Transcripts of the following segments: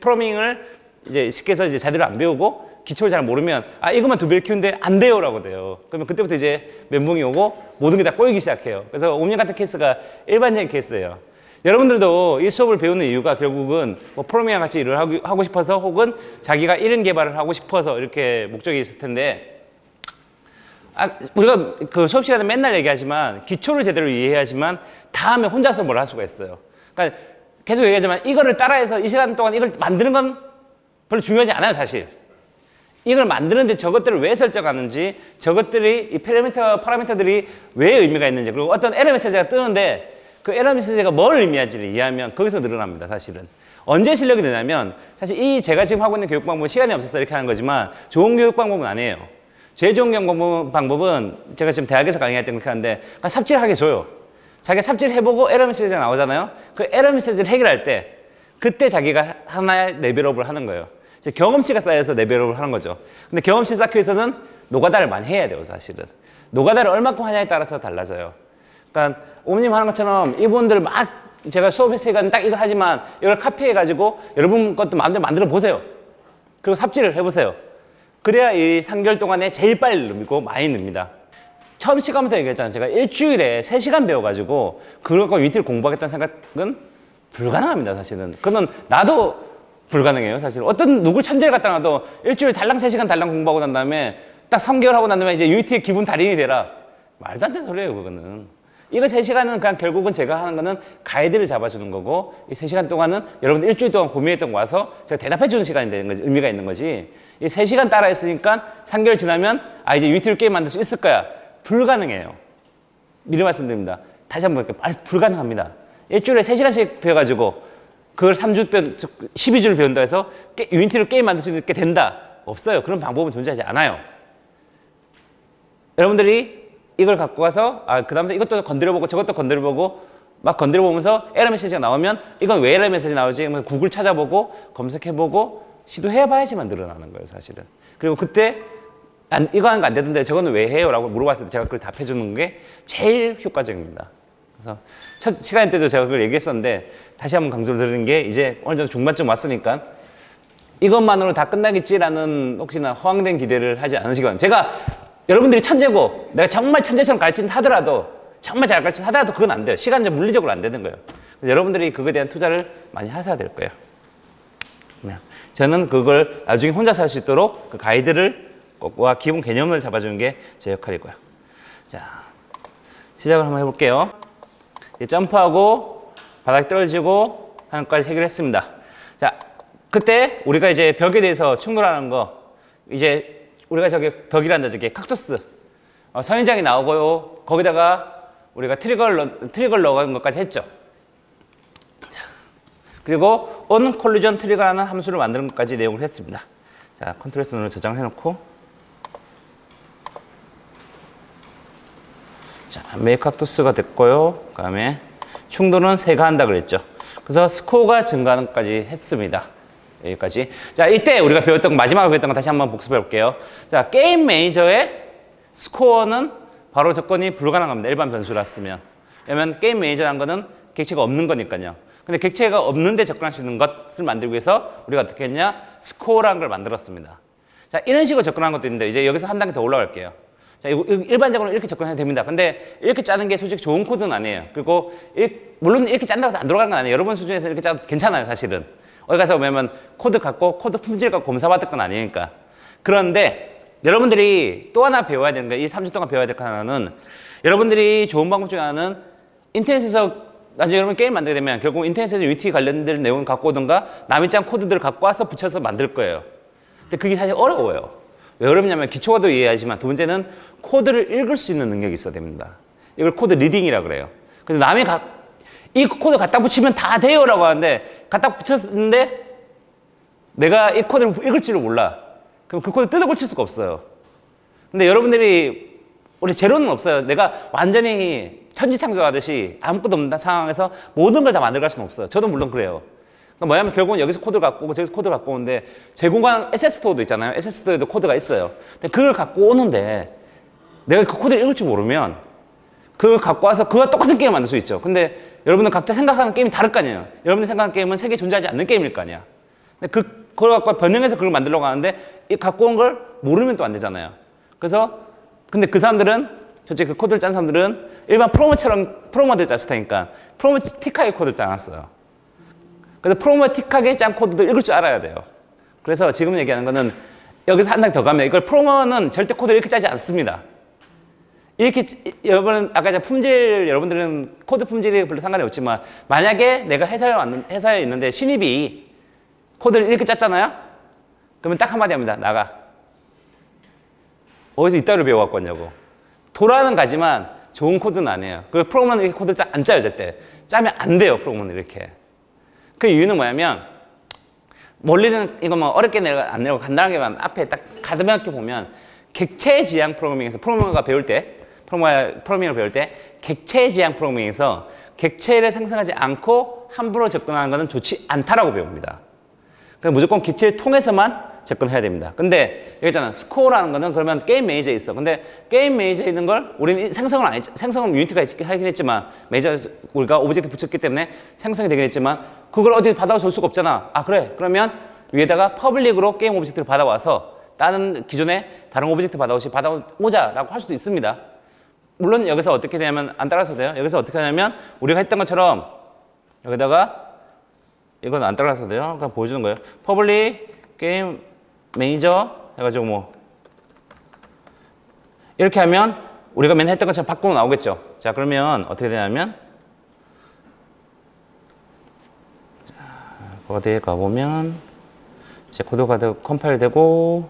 프로그래밍을 이제 쉽게 해서 이제 제대로 안 배우고 기초를 잘 모르면 아 이것만 2배를 키우는데 안 돼요라고 돼요. 그러면 그때부터 이제 멘붕이 오고 모든 게 다 꼬이기 시작해요. 그래서 옴니 같은 케이스가 일반적인 케이스예요. 여러분들도 이 수업을 배우는 이유가 결국은 뭐 프로그래밍과 같이 일을 하고 싶어서 혹은 자기가 이런 개발을 하고 싶어서 이렇게 목적이 있을 텐데 우리가 그 수업 시간에 맨날 얘기하지만 기초를 제대로 이해해야지만 다음에 혼자서 뭘 할 수가 있어요. 그러니까 계속 얘기하지만 이거를 따라해서 이 시간 동안 이걸 만드는 건 별로 중요하지 않아요, 사실. 이걸 만드는데 저것들을 왜 설정하는지, 저것들이, 이 파라미터들이 왜 의미가 있는지, 그리고 어떤 에러 메시지가 뜨는데 그 에러 메시지가 뭘 의미하는지를 이해하면 거기서 늘어납니다, 사실은. 언제 실력이 느냐면, 사실 이 제가 지금 하고 있는 교육 방법은 시간이 없어서 이렇게 하는 거지만 좋은 교육 방법은 아니에요. 제일 좋은 교육 방법은 제가 지금 대학에서 강의할 때 그렇게 하는데 그냥 삽질하게 줘요. 자기가 삽질해보고 에러 메시지가 나오잖아요. 그 에러 메시지를 해결할 때 그때 자기가 하나의 레벨업을 하는 거예요. 이제 경험치가 쌓여서 레벨업을 하는 거죠. 근데 경험치 쌓기 위해서는 노가다를 많이 해야 돼요, 사실은. 노가다를 얼마큼 하냐에 따라서 달라져요. 그러니까 오님 하는 것처럼 이분들 막 제가 수업 시간 딱 이거 하지만 이걸 카피해가지고 여러분 것도 마음대로 만들어 보세요. 그리고 삽질을 해보세요. 그래야 이 3개월 동안에 제일 빨리 늘고 많이 늡니다. 처음 시간부터 얘기했잖아요. 제가 일주일에 3시간 배워가지고 그걸 갖고 위트를 공부하겠다는 생각은 불가능합니다, 사실은. 그건 나도 불가능해요, 사실. 어떤 누굴 천재를 갖다 놔도 일주일 달랑 3시간 달랑 공부하고 난 다음에 딱 3개월 하고 난 다음에 이제 UET의 기본 달인이 되라. 말도 안 되는 소리예요, 그거는. 이거 3시간은 그냥 결국은 제가 하는 거는 가이드를 잡아주는 거고 이 3시간 동안은 여러분들 일주일 동안 고민했던 거 와서 제가 대답해 주는 시간이 되는 거지, 의미가 있는 거지. 이 3시간 따라 했으니까 3개월 지나면 아, 이제 UET를 게임 만들 수 있을 거야. 불가능해요. 미리 말씀드립니다. 다시 한번 볼게요. 불가능합니다. 일주일에 3시간씩 배워가지고 그걸 12주를 배운다 해서 유니티를 게임 만들 수 있게 된다. 없어요. 그런 방법은 존재하지 않아요. 여러분들이 이걸 갖고 가서 그 다음에 이것도 건드려보고 저것도 건드려보고 막 건드려보면서 에러 메시지가 나오면 이건 왜 에러 메시지 나오지? 구글 찾아보고 검색해보고 시도해봐야지만 늘어나는 거예요, 사실은. 그리고 그때 이거 하는 거 안 되던데 저거는 왜 해요? 라고 물어봤을 때 제가 그걸 답해주는 게 제일 효과적입니다. 그래서 첫 시간 때도 제가 그걸 얘기했었는데 다시 한번 강조를 드리는 게 이제 어느 정도 중반쯤 왔으니까 이것만으로 다 끝나겠지라는 혹시나 허황된 기대를 하지 않으시기 바랍니다. 제가 여러분들이 천재고 내가 정말 천재처럼 가르친다 하더라도 정말 잘 가르친다 하더라도 그건 안 돼요. 시간적 물리적으로 안 되는 거예요. 그래서 여러분들이 그거에 대한 투자를 많이 하셔야 될 거예요. 저는 그걸 나중에 혼자서 할 수 있도록 그 가이드를 와 기본 개념을 잡아주는 게 제 역할이고요. 자, 시작을 한번 해볼게요. 점프하고 바닥 떨어지고 하는 것까지 해결했습니다. 자, 그때 우리가 이제 벽에 대해서 충돌하는 거 이제 우리가 저기 벽이란다 저기 칵투스 선인장이 나오고요. 거기다가 우리가 트리거를 넣은 것까지 했죠. 자, 그리고 on collision trigger라는 함수를 만드는 것까지 내용을 했습니다. 자, 컨트롤 S로 저장해 놓고 자, make 칵투스가 됐고요. 그 다음에 충돌은 3가 한다 그랬죠. 그래서 스코어가 증가하는 것까지 했습니다. 여기까지. 자, 이때 우리가 배웠던 거, 마지막으로 배웠던 거 다시 한번 복습해 볼게요. 자, 게임 매니저의 스코어는 바로 접근이 불가능합니다. 일반 변수라 쓰면. 왜냐면 게임 매니저라는 거는 객체가 없는 거니까요. 근데 객체가 없는데 접근할 수 있는 것을 만들기 위해서 우리가 어떻게 했냐? 스코어라는 걸 만들었습니다. 자, 이런 식으로 접근하는 것도 있는데 이제 여기서 한 단계 더 올라갈게요. 자, 이거 일반적으로 이렇게 접근해도 됩니다. 근데 이렇게 짜는 게 솔직히 좋은 코드는 아니에요. 그리고 물론 이렇게 짠다고 해서 안 들어가는 건 아니에요. 여러분 수준에서 이렇게 짜도 괜찮아요, 사실은. 어디 가서 보면 코드 갖고 코드 품질 갖고 검사받을 건 아니니까. 그런데 여러분들이 또 하나 배워야 되는 게 이 3주 동안 배워야 될 거 하나는 여러분들이 좋은 방법 중에 하나는 인터넷에서 나중에 여러분 게임 만들게 되면 결국 인터넷에서 UT 관련된 내용을 갖고 오든가 남이 짠 코드들을 갖고 와서 붙여서 만들 거예요. 근데 그게 사실 어려워요. 왜 어렵냐면 기초가도 이해하지만 두 번째는 코드를 읽을 수 있는 능력이 있어야 됩니다. 이걸 코드 리딩이라고 그래요. 그래서 남이 이 코드 갖다 붙이면 다 돼요 라고 하는데 갖다 붙였는데 내가 이 코드를 읽을 줄을 몰라. 그럼 그 코드 뜯어 고칠 수가 없어요. 근데 여러분들이 우리 제로는 없어요. 내가 완전히 천지창조하듯이 아무것도 없는 상황에서 모든 걸 다 만들어갈 수는 없어요. 저도 물론 그래요. 그러니까 뭐냐면 결국은 여기서 코드를 갖고 오고 저기서 코드를 갖고 오는데 제공한 SS스토어도 있잖아요. SS스토어에도 코드가 있어요. 근데 그걸 갖고 오는데 내가 그 코드를 읽을 줄 모르면 그걸 갖고 와서 그와 똑같은 게임을 만들 수 있죠. 근데 여러분은 각자 생각하는 게임이 다를 거 아니에요. 여러분이 생각하는 게임은 세계에 존재하지 않는 게임일 거 아니야. 근데 그걸 갖고 변형해서 그걸 만들려고 하는데 이 갖고 온 걸 모르면 또 안 되잖아요. 그래서 근데 그 사람들은 솔직히 그 코드를 짠 사람들은 일반 프로그래머들 짰을 테니까 프로그래머틱하게 코드를 짜놨어요. 그래서 프로그래머틱하게 짠 코드도 읽을 줄 알아야 돼요. 그래서 지금 얘기하는 거는 여기서 한 단계 더 가면 이걸 프로그래머는 절대 코드를 이렇게 짜지 않습니다. 이렇게 여러분 아까 품질 여러분들은 코드 품질이 별로 상관이 없지만 만약에 내가 회사에 있는데 신입이 코드를 이렇게 짰잖아요. 그러면 딱 한마디 합니다. 나가. 어디서 이따위로 배워갖고 왔냐고. 돌아는 가지만 좋은 코드는 안 해요. 그 프로그래머는 이렇게 코드를 안 짜요. 절대. 짜면 안 돼요. 프로그래머는 이렇게. 그 이유는 뭐냐면 원리는 이거 뭐 어렵게 안 내려고 간단하게만 앞에 딱 가볍게 보면 객체 지향 프로그래밍에서 프로그래머가 배울 때 프로그래밍을 배울 때 객체 지향 프로그래밍에서 객체를 생성하지 않고 함부로 접근하는 것은 좋지 않다라고 배웁니다. 그러니까 무조건 객체를 통해서만 접근해야 됩니다. 근데 여기 있잖아. 스코어라는 거는 그러면 게임 매니저에 있어. 근데 게임 매니저에 있는 걸 우리는 생성을 안 했지. 생성은 유니티가 하긴 했지만 매니저 우리가 오브젝트 붙였기 때문에 생성이 되긴 했지만 그걸 어디 받아서 올 수가 없잖아. 아 그래. 그러면 위에다가 퍼블릭으로 게임 오브젝트를 받아와서 다른 기존에 다른 오브젝트 받아오자라고 할 수도 있습니다. 물론 여기서 어떻게 되냐면 안 따라서 돼요. 여기서 어떻게 하냐면 우리가 했던 것처럼 여기다가 이건 안 따라서 돼요. 그냥 보여주는 거예요. 퍼블릭 게임 매니저 해가지고 뭐 이렇게 하면 우리가 맨날 했던 것처럼 바꾸면 나오겠죠. 자 그러면 어떻게 되냐면 자, 어디에 가보면 이제 코드가 컴파일 되고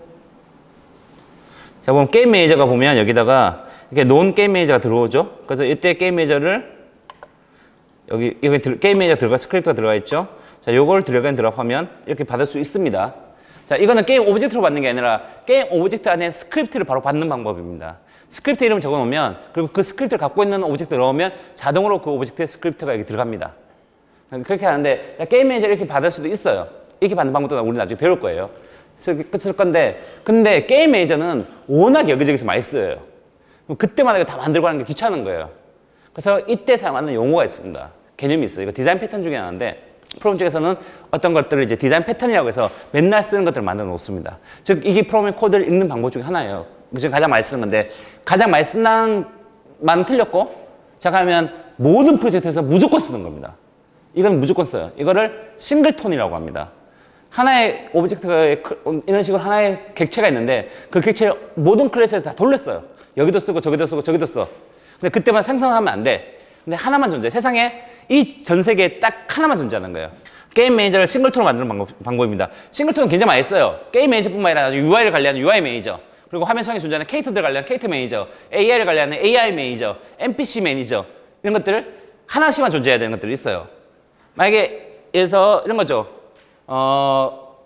자 보면 게임 매니저가 보면 여기다가 이렇게 논 게임 매니저가 들어오죠. 그래서 이때 게임 매니저를 여기 게임 매니저 스크립트가 들어가 있죠. 자 요걸 드래그앤드롭하면 이렇게 받을 수 있습니다. 자, 이거는 게임 오브젝트로 받는 게 아니라 게임 오브젝트 안에 스크립트를 바로 받는 방법입니다. 스크립트 이름을 적어 놓으면 그리고 그 스크립트를 갖고 있는 오브젝트를 넣으면 자동으로 그 오브젝트의 스크립트가 여기 들어갑니다. 그렇게 하는데 게임 매니저를 이렇게 받을 수도 있어요. 이렇게 받는 방법도 우리 나중에 배울 거예요. 쓸 건데 근데 게임 매니저는 워낙 여기저기서 많이 쓰여요. 그때마다 이거 다 만들고 하는 게 귀찮은 거예요. 그래서 이때 사용하는 용어가 있습니다. 개념이 있어요. 이거 디자인 패턴 중에 하나인데 프로그램 쪽에서는 어떤 것들을 이제 디자인 패턴이라고 해서 맨날 쓰는 것들을 만들어 놓습니다. 즉, 이게 프로그램 코드를 읽는 방법 중에 하나예요. 지금 가장 많이 쓰는 건데, 가장 많이 쓴다는 말은 틀렸고, 자, 그러면 모든 프로젝트에서 무조건 쓰는 겁니다. 이건 무조건 써요. 이거를 싱글톤이라고 합니다. 하나의 오브젝트가 이런 식으로 하나의 객체가 있는데, 그 객체를 모든 클래스에서 다 돌렸어요. 여기도 쓰고, 저기도 쓰고, 저기도 써. 근데 그때만 생성하면 안 돼. 근데 하나만 존재해. 세상에 이 전 세계에 딱 하나만 존재하는 거예요. 게임 매니저를 싱글톤으로 만드는 방법입니다. 싱글톤은 굉장히 많이 써요. 게임 매니저뿐만 아니라 UI를 관리하는 UI 매니저, 그리고 화면 상에 존재하는 캐릭터들 관리하는 캐릭터 매니저, AI를 관리하는 AI 매니저, NPC 매니저 이런 것들을 하나씩만 존재해야 되는 것들이 있어요. 만약에 예서 이런 거죠.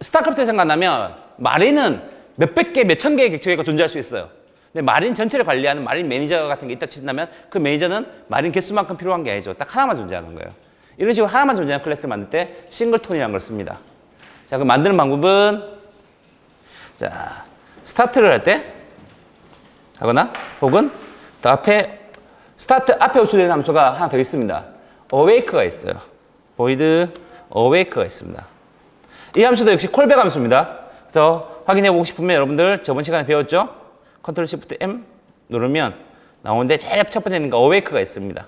스타크래프트 생각나면 마린은 몇백 개, 몇천 개의 객체가 존재할 수 있어요. 근데 마린 전체를 관리하는 마린 매니저 같은 게 있다 친다면 그 매니저는 마린 개수만큼 필요한 게 아니죠. 딱 하나만 존재하는 거예요. 이런 식으로 하나만 존재하는 클래스를 만들 때 싱글톤이라는 걸 씁니다. 자, 그 만드는 방법은 자, 스타트를 할 때 하거나 혹은 더 앞에 스타트 앞에 호출되는 함수가 하나 더 있습니다. awake가 있어요. void awake가 있습니다. 이 함수도 역시 콜백 함수입니다. 그래서 확인해 보고 싶으면 여러분들 저번 시간에 배웠죠? 컨트롤 시프트 M 누르면 나오는데 제일 첫 번째는 awake가 있습니다.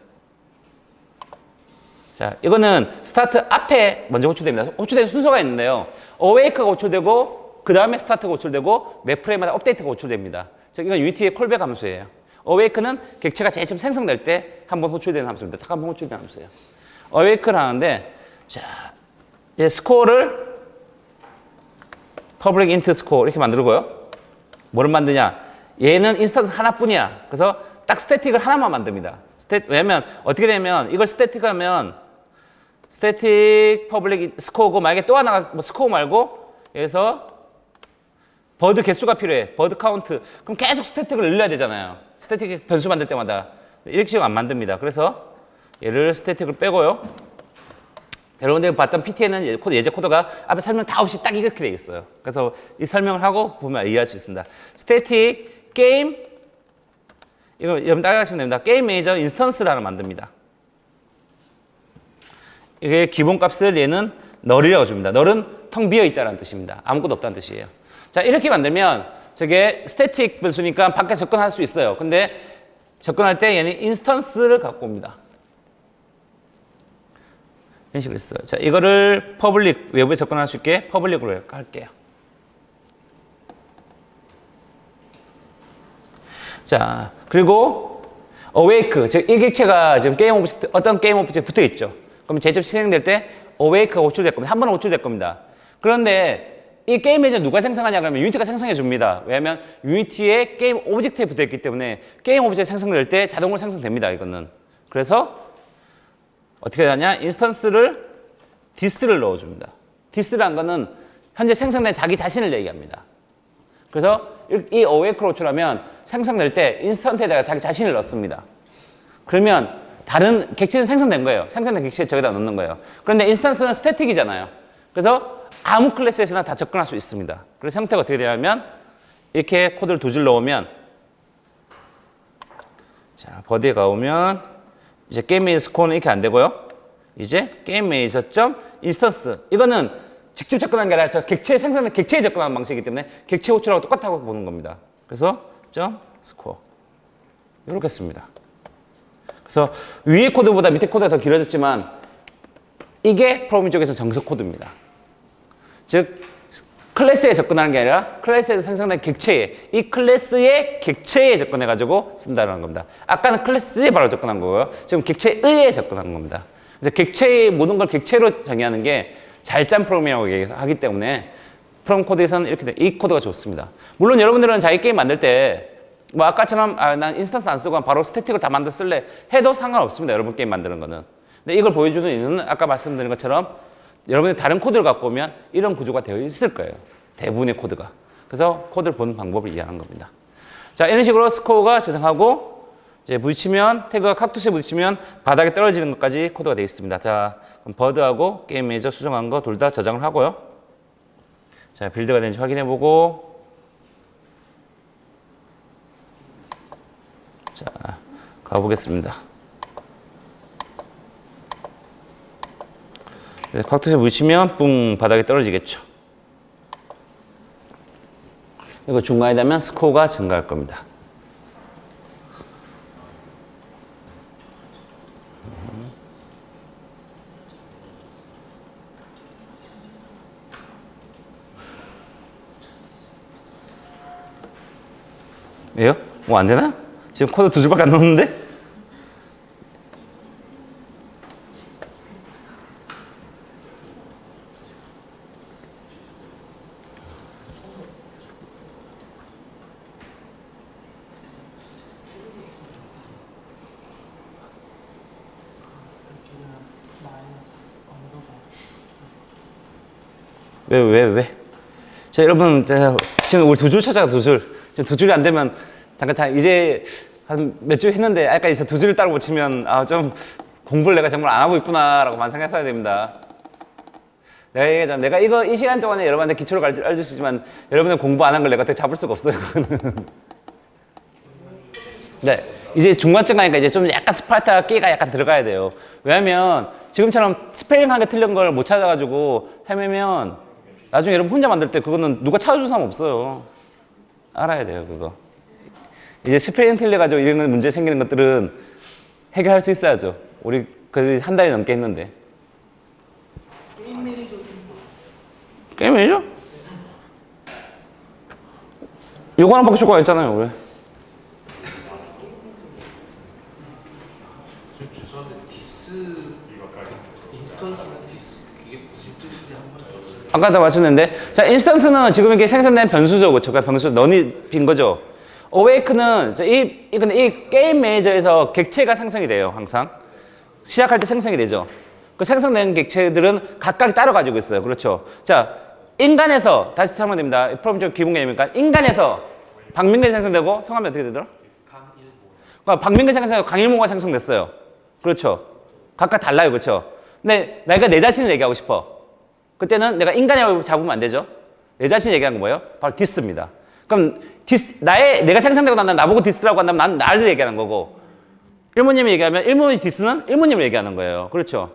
자, 이거는 스타트 앞에 먼저 호출됩니다. 호출되는 순서가 있는데요. awake가 호출되고 그 다음에 스타트가 호출되고 매 프레임마다 업데이트가 호출됩니다. 즉 이건 유니티의 콜백 함수예요. awake는 객체가 제일 처음 생성될 때 한번 호출되는 함수입니다. 딱 한 번 호출되는 함수예요. awake를 하는데 자, 이제 스코어를 public int score 이렇게 만들고요. 뭐를 만드냐? 얘는 인스턴스 하나뿐이야. 그래서 딱 스태틱을 하나만 만듭니다. 왜냐면 어떻게 되면 이걸 스태틱하면 스태틱 퍼블릭 스코어고 만약에 또 하나가 뭐 스코어 말고 여기서 버드 개수가 필요해. 버드 카운트. 그럼 계속 스태틱을 늘려야 되잖아요. 스태틱 변수 만들 때마다. 이렇게 식으로 안 만듭니다. 그래서 얘를 스태틱을 빼고요. 여러분들이 봤던 PT에는 예제 코드가 앞에 설명 다 없이 딱 이렇게 돼 있어요. 그래서 이 설명을 하고 보면 이해할 수 있습니다. 스태틱 게임 이거 여러분 따라하시면 됩니다. 게임 매니저 인스턴스를 하나 만듭니다. 이게 기본 값을 얘는 널이라고 줍니다. 널은 텅 비어 있다는 뜻입니다. 아무것도 없다는 뜻이에요. 자, 이렇게 만들면 저게 스태틱 변수니까 밖에 접근할 수 있어요. 근데 접근할 때 얘는 인스턴스를 갖고 옵니다. 이런 식으로 있어요. 자, 이거를 퍼블릭, 외부에 접근할 수 있게 퍼블릭으로 할게요. 자, 그리고 awake, 즉 이 객체가 지금 게임 오브젝트, 어떤 게임 오브젝트에 붙어 있죠. 그럼 제접 실행될 때 awake가 호출될 겁니다. 한 번은 호출될 겁니다. 그런데 이 게임 메이저 누가 생성하냐 그러면 유니티가 생성해 줍니다. 왜냐하면 유니티에 게임 오브젝트에 붙어 있기 때문에 게임 오브젝트 생성될 때 자동으로 생성됩니다. 이거는. 그래서 어떻게 하냐? 인스턴스를 디스를 넣어줍니다. 디스라는 거는 현재 생성된 자기 자신을 얘기합니다. 그래서 이 awake로 호출하면 생성될 때 인스턴트에다가 자기 자신을 넣습니다. 그러면 다른 객체는 생성된 거예요. 생성된 객체를 저기다 넣는 거예요. 그런데 인스턴스는 스태틱이잖아요. 그래서 아무 클래스에서나 다 접근할 수 있습니다. 그래서 형태가 어떻게 되냐면 이렇게 코드를 두 줄 넣으면 자, 버디에 가오면 이제 게임 메이저 스코어는 이렇게 안 되고요. 이제 게임 메이저 점 인스턴스 이거는 직접 접근한 게 아니라 저 객체에 생성된 객체에 접근하는 방식이기 때문에 객체 호출하고 똑같다고 보는 겁니다. 그래서 점 스코어 이렇게 씁니다. 그래서 위의 코드보다 밑에 코드가 더 길어졌지만 이게 프로그래밍 쪽에서 정석 코드입니다. 즉 클래스에 접근하는 게 아니라 클래스에서 생성된 객체에 이 클래스의 객체에 접근해가지고 쓴다는 겁니다. 아까는 클래스에 바로 접근한 거고요. 지금 객체의에 접근하는 겁니다. 그래서 객체의 모든 걸 객체로 정의하는 게 잘 짠 프로그래밍이라고 얘기하기 때문에 프로그램 코드에서는 이렇게 이 코드가 좋습니다. 물론 여러분들은 자기 게임 만들 때 뭐 아까처럼 난 인스턴스 안 쓰고 바로 스태틱을 다 만들어 쓸래 해도 상관없습니다. 여러분 게임 만드는 거는. 근데 이걸 보여주는 이유는 아까 말씀드린 것처럼 여러분이 다른 코드를 갖고 오면 이런 구조가 되어 있을 거예요. 대부분의 코드가. 그래서 코드를 보는 방법을 이해하는 겁니다. 자, 이런 식으로 스코어가 저장하고 이제 부딪히면 태그가 칵투스에 부딪히면 바닥에 떨어지는 것까지 코드가 되어 있습니다. 자, 그럼 버드하고 게임 메이저 수정한 거 둘 다 저장을 하고요. 자, 빌드가 되는지 확인해 보고 자, 가보겠습니다. 칵투스에 부딪히면 뿡 바닥에 떨어지겠죠. 이거 중간에 되면 스코어가 증가할 겁니다. 왜요? 뭐 안 되나? 지금 코드 두 줄밖에 안 넣었는데? 왜? 자, 여러분, 지금 우리 두 줄 찾아가, 두 줄. 지금 두 줄이 안 되면, 잠깐, 이제 한 몇 줄 했는데, 아까 이제 두 줄을 따로 붙이면, 좀 공부를 내가 정말 안 하고 있구나라고만 생각했어야 됩니다. 내가 얘기하잖아. 내가 이거 이 시간 동안에 여러분한테 기초를 알려줄 수 있지만, 여러분들 공부 안 한 걸 내가 어떻게 잡을 수가 없어요, 그거는. 네. 이제 중간쯤 가니까 이제 좀 약간 스파르타 끼가 약간 들어가야 돼요. 왜냐면, 지금처럼 스펠링 한 개 틀린 걸 못 찾아가지고 헤매면, 나중에 여러분 혼자 만들 때 그거는 누가 찾아줄 사람 없어요. 알아야 돼요, 그거. 이제 스펠링 틀려가지고 이런 문제 생기는 것들은 해결할 수 있어야죠. 우리 그 한 달이 넘게 했는데. 게임 매니저? 게임 매니저? 요거 하나밖에 줄거 있잖아요, 왜? 죄송한데 인스턴스나 디스 이게 무슨 뜻인지 한번 아까도 말씀드렸는데, 자, 인스턴스는 지금 이렇게 생성된 변수죠, 그렇죠? 변수 넌이 빈 거죠. awake는 이 게임 매니저에서 객체가 생성이 돼요, 항상. 시작할 때 생성이 되죠. 그 생성된 객체들은 각각 따로 가지고 있어요, 그렇죠? 자, 인간에서 다시 설명됩니다. 프로그램 쪽 기본 개념이니까 인간에서 박민근이 생성되고 성함이 어떻게 되더라? 강일모. 박민근이 생성되고 강일모가 생성됐어요. 그렇죠? 각각 달라요, 그렇죠? 근데 내가 내 자신을 얘기하고 싶어. 그때는 내가 인간이라고 잡으면 안 되죠. 내 자신 얘기하는 거 뭐예요? 바로 디스입니다. 그럼 내가 생성되고 난 다음에 나보고 디스라고 한다면 난 나를 얘기하는 거고, 일모님이 얘기하면 일모의 디스는 일모님을 얘기하는 거예요. 그렇죠?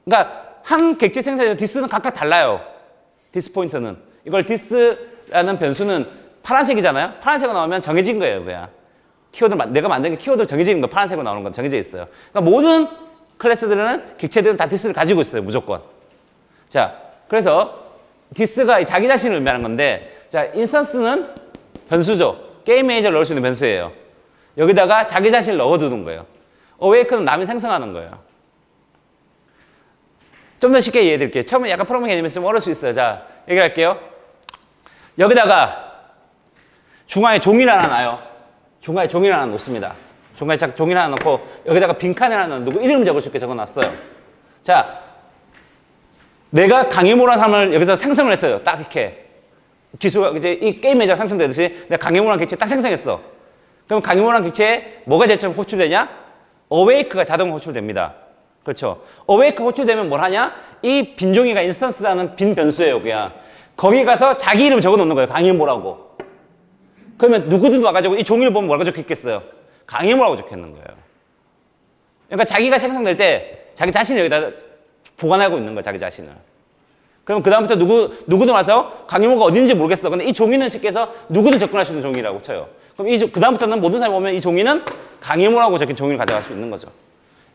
그러니까 한 객체 생성에서 디스는 각각 달라요. 디스 포인터는. 이걸 디스라는 변수는 파란색이잖아요. 파란색으로 나오면 정해진 거예요, 그냥. 내가 만든 게 키워드를 정해지는 거, 파란색으로 나오는 건 정해져 있어요. 그러니까 모든 클래스들은, 객체들은 다 디스를 가지고 있어요, 무조건. 자, 그래서 디스가 자기 자신을 의미하는 건데, 자, 인스턴스는 변수죠. 게임 매니저를 넣을 수 있는 변수예요. 여기다가 자기 자신을 넣어두는 거예요. 어웨이크는 남이 생성하는 거예요. 좀 더 쉽게 이해해 드릴게요. 처음에 약간 프로그래밍 개념이 있으면 어려울 수 있어요. 자, 얘기할게요. 여기다가 중앙에 종이를 하나 놔요. 중간에 종이를 하나 놓습니다. 중간에 종이를 하나 놓고 여기다가 빈칸을 하나 누구 이름 적을 수 있게 적어놨어요. 자, 내가 강희모라는 사람을 여기서 생성을 했어요. 딱 이렇게. 기수가 이제 이 게임 매니저가 생성되듯이 내가 강희모라는 객체 딱 생성했어. 그럼 강희모라는 객체에 뭐가 제일 처음 호출되냐? 어웨이크가 자동 호출됩니다. 그렇죠. 어웨이크 호출되면 뭘 하냐? 이 빈 종이가 인스턴스라는 빈 변수예요, 그냥. 거기 가서 자기 이름 적어 놓는 거예요. 강희모라고. 그러면 누구든 와가지고 이 종이를 보면 뭐라고 적혀 있겠어요? 강희모라고 적혀 있는 거예요. 그러니까 자기가 생성될 때 자기 자신을 여기다 보관하고 있는 거예요, 자기 자신을. 그럼 그다음부터 누구든 와서 강희모가 어딘지 모르겠어. 근데 이 종이는 쉽게 해서 누구든 접근할 수 있는 종이라고 쳐요. 그럼 그다음부터는 모든 사람이 보면 이 종이는 강희모라고 적힌 종이를 가져갈 수 있는 거죠.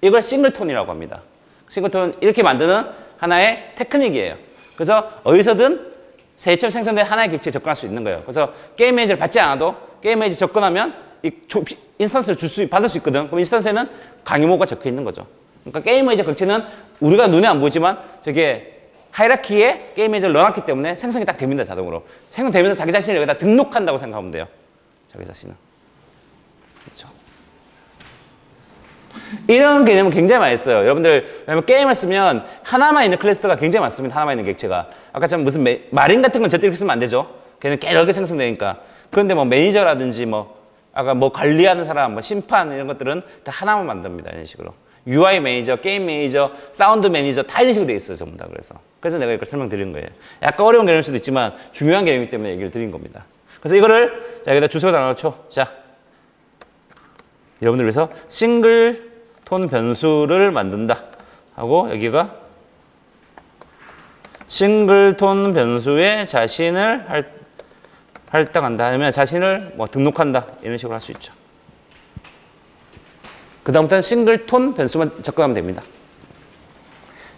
이걸 싱글톤이라고 합니다. 싱글톤 이렇게 만드는 하나의 테크닉이에요. 그래서 어디서든 새처럼 생성된 하나의 객체에 접근할 수 있는 거예요. 그래서 게임 매니저를 받지 않아도 게임 매니저 접근하면 인스턴스를 받을 수 있거든. 그럼 인스턴스에는 강희모가 적혀 있는 거죠. 그러니까 게임 매니저 객체는 우리가 눈에 안 보이지만 저게 하이라키에 게임 매니저를 넣어놨기 때문에 생성이 딱 됩니다, 자동으로. 생성되면서 자기 자신을 여기다 등록한다고 생각하면 돼요. 자기 자신은. 그렇죠. 이런 개념은 굉장히 많이 써요. 여러분들, 왜냐면 게임을 쓰면 하나만 있는 클래스가 굉장히 많습니다. 하나만 있는 객체가. 아까처럼 무슨 마린 같은 건 절대 이렇게 쓰면 안 되죠. 걔는 여러 개 생성되니까. 그런데 뭐 매니저라든지 아까 관리하는 사람, 심판 이런 것들은 다 하나만 만듭니다. 이런 식으로. UI 매니저, 게임 매니저, 사운드 매니저 다 이런 식으로 돼 있어요, 전부 다. 그래서 내가 이걸 설명드린 거예요. 약간 어려운 개념일 수도 있지만 중요한 개념이기 때문에 얘기를 드린 겁니다. 그래서 이거를 자, 여기다 주소를 하나 넣죠. 자, 여러분들 위해서 싱글톤 변수를 만든다 하고 여기가 싱글톤 변수에 자신을 할당한다 아니면 자신을 등록한다 이런 식으로 할 수 있죠. 그 다음부터는 싱글톤 변수만 접근하면 됩니다.